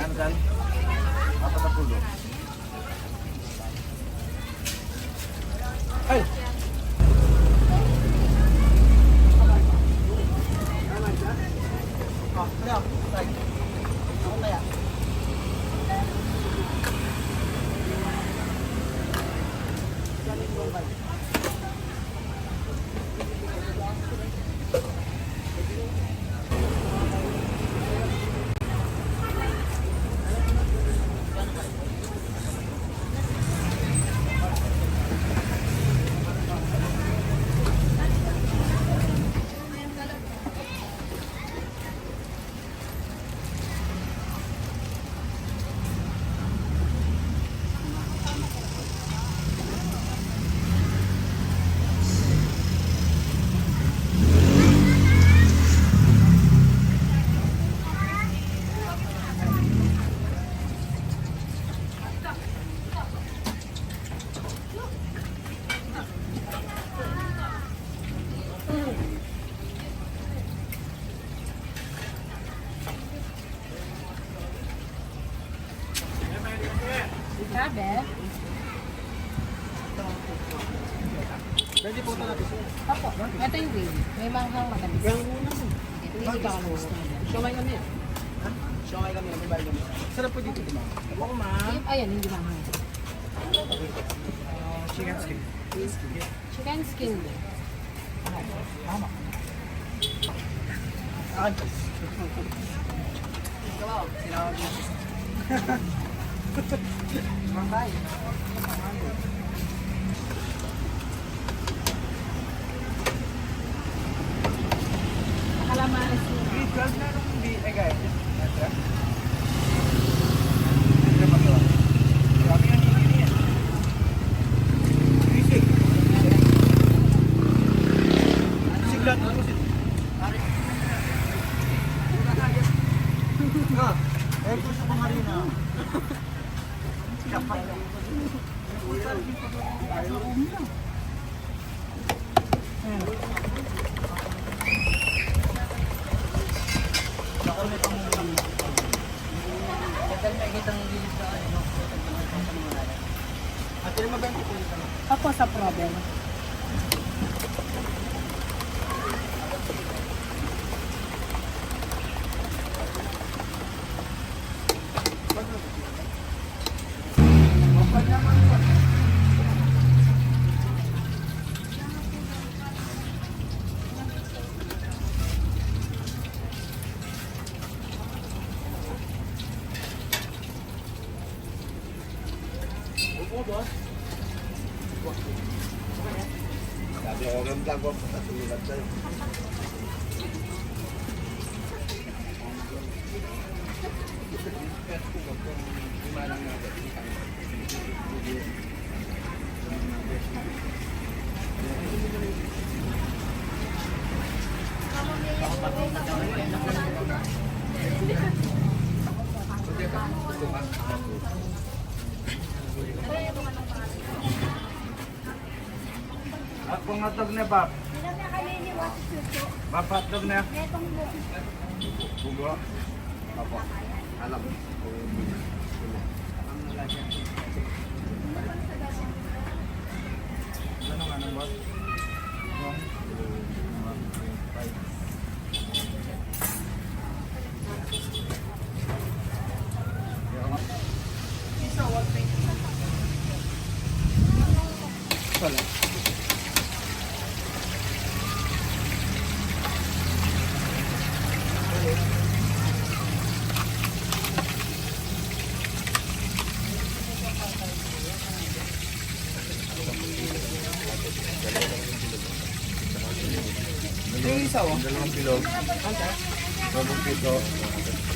Speaker 5: Ano kan? Apat na pulo. Ay! Kaya, try. Ako kaya.
Speaker 6: Sabi?
Speaker 5: Pwede po talaga.
Speaker 6: Opo. Ito yung wave. May manghang matamis.
Speaker 5: Yung una mo.
Speaker 6: Ito hindi ka kami gusto nila.
Speaker 5: Siomay kami. Ha? Siomay kami. Nagbabayad kami. Sarap po dito, diba? Oo, ma'am.
Speaker 6: Ayan, hindi manghang.
Speaker 5: Chicken skin.
Speaker 6: Chicken skin din.
Speaker 5: Mama. Akin. Wow, sinawag mo. Mangay.
Speaker 6: Kalamares yun.
Speaker 5: 12 na nung hindi. Eh guys.
Speaker 3: Ako sa problem.
Speaker 5: At kung hatog na bab,
Speaker 6: Ilan na kanini wasit suso?
Speaker 5: bapatog na.
Speaker 6: Netong buong.
Speaker 5: Bugo. Apo. Alam. Ano nga nang boss? Wala. Yung isa oh.
Speaker 2: Dalawang bilog. Dalawang pito.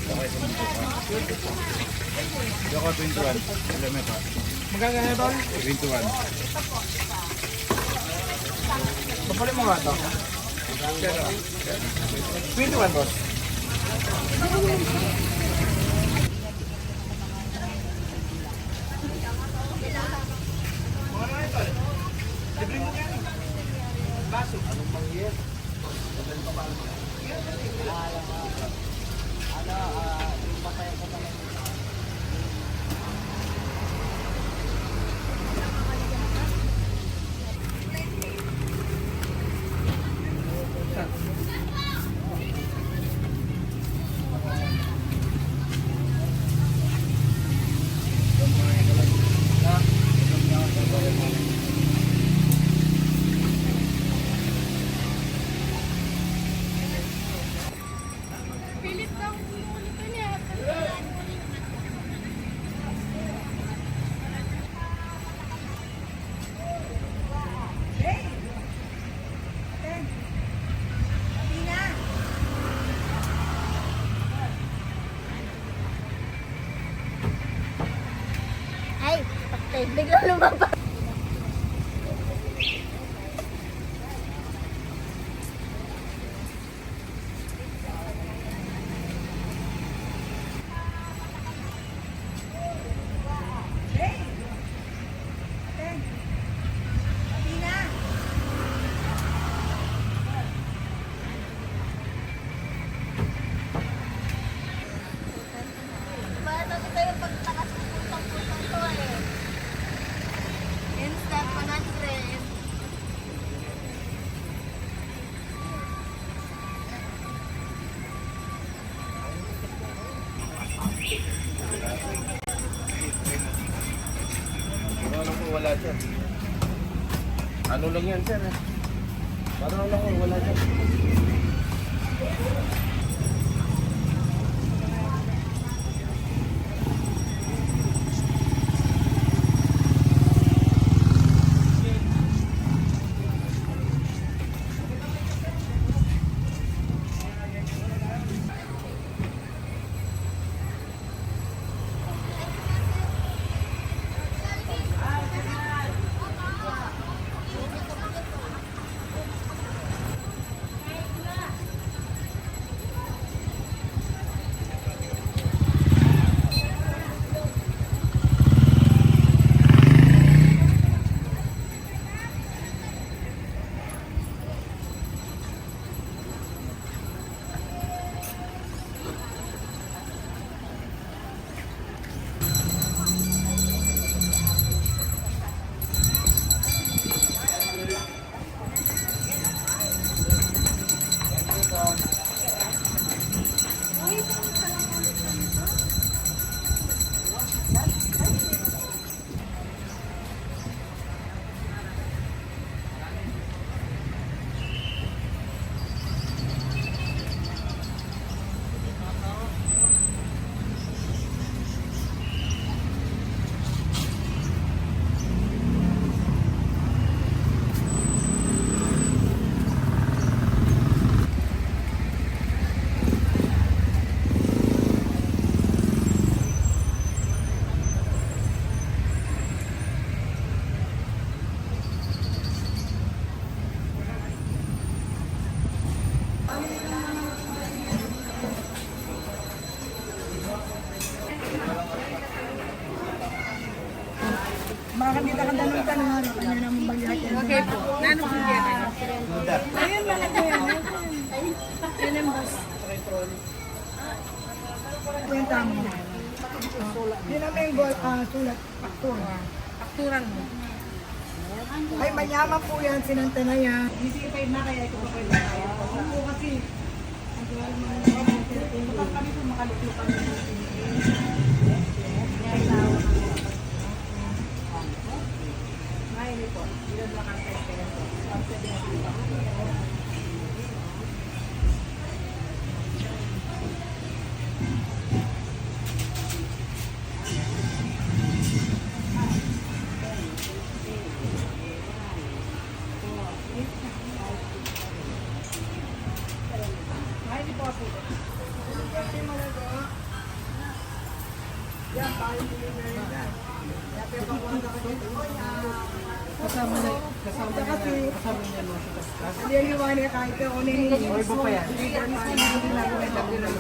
Speaker 2: Okay, sa mga pa. Doko 21. Alam mo pa.
Speaker 5: Magkano na ito?
Speaker 2: 21.
Speaker 5: Papalit mo nga ito. 21 boss.
Speaker 6: Ay, patay. Bigla lumabas. Paano tayo pag nakasupuntang-puntang to eh? Instant 100.
Speaker 2: Ano lang po wala dyan? Ano lang yan, sir? Parang lang po wala dyan.
Speaker 6: araw, kanya naman bagay.
Speaker 1: Okay po. Nano po yan?
Speaker 6: Ayun, malaki yan. Yun ang bus. Yan tama. Yun ang may sulat. Faktura.
Speaker 1: Fakturan mo.
Speaker 6: Ay, mayaman po yan, sinanta na yan. Hindi kayo na kaya ito pa kayo na kaya. Oo, kasi kami po makaluklo kami. Ngayon po, ilan lang ang pera po.
Speaker 5: Kasama niya no.
Speaker 6: Hindi yung iwan niya kahit ako nilinis mo.
Speaker 5: Iba pa yan.
Speaker 6: Hindi na ako nagtapilan.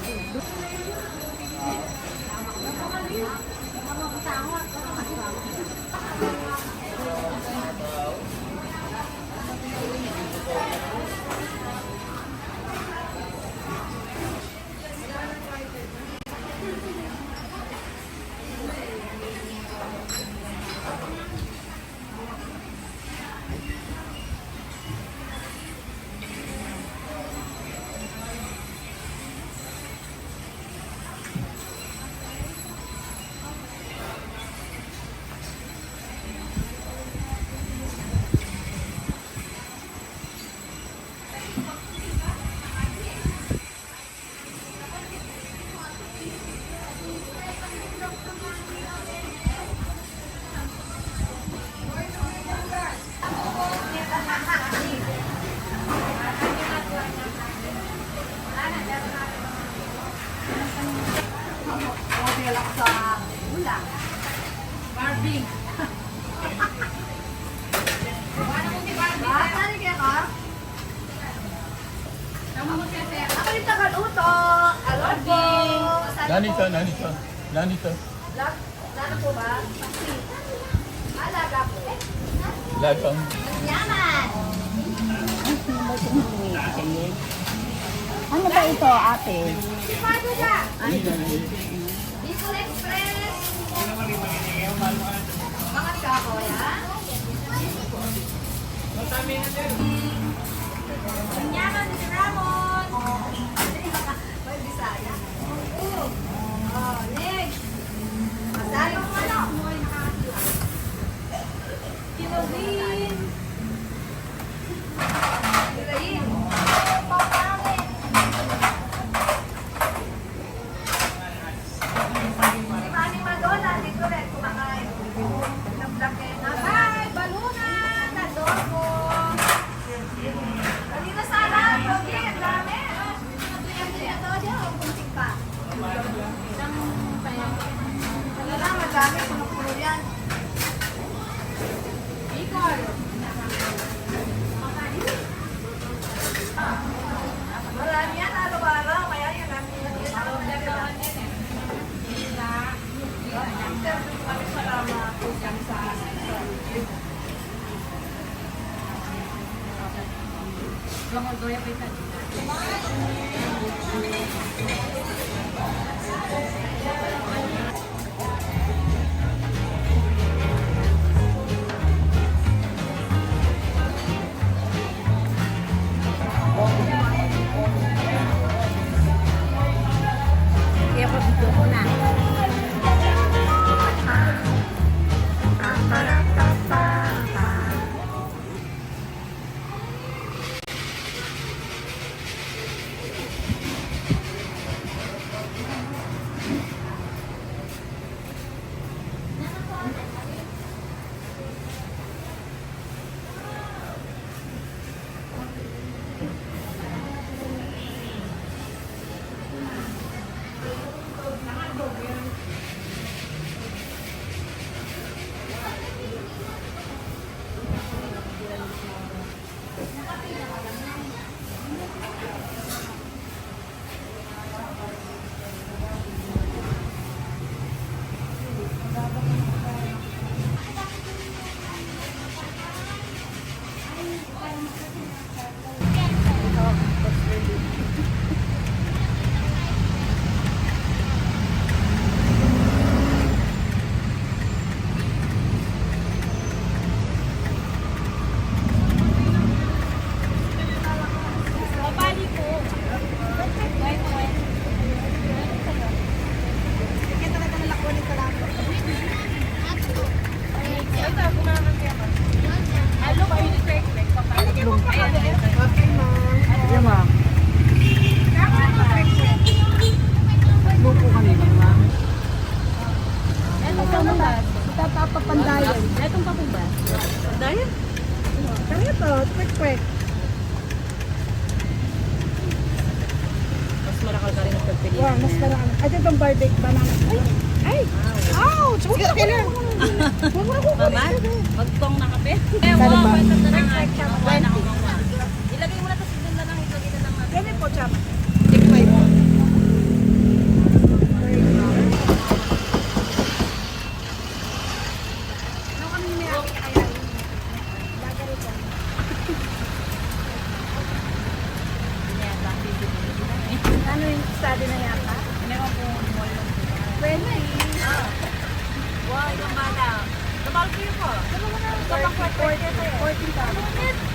Speaker 1: Barbie.
Speaker 3: Ako yung tagaluto. Alon po.
Speaker 2: Nanito, nanito. Nanito.
Speaker 3: Lalo po ba? Alaga po.
Speaker 2: Lagang.
Speaker 3: Yaman.
Speaker 6: Ano ba ito, ate?
Speaker 3: Sipado ka. Bicol Express. Mga kako, ya? Yaman si Ramon. May Bisaya. Oh, next. Masalong ano? Kilobin. Kirayin. Papangit. Si Manny Madonna, dito rin kumakain. Nablake na. Bye! Balunan! Nadormo! Kanina sana! Pogi! Ang dami! Ito, diyan. Kunting pa. Isang payang. Ano lang, madami. Puno-puno yan. Ikaw! Marami yan, araw-araw. Kaya yan, namin yan. Interview kami sa Rama.
Speaker 6: Kaya ko dito ko na. Tapos banana. Ito itong barbecue banana. Ay! Ouch! Huwag na kailan. Huwag mo na kukunin.
Speaker 1: Magtong na kape.
Speaker 6: Kano ba?
Speaker 1: Ilagay mo na tapos doon na lang, ilagay na lang natin.
Speaker 6: Ganyan po, chama.
Speaker 1: Tikmay mo.
Speaker 6: Ano kami may aking kaya? Lagari ko. Ano yung study na yata? Pwede eh.
Speaker 1: Wow, yung bata. Kapag kayo po.
Speaker 6: Kapag 14,000.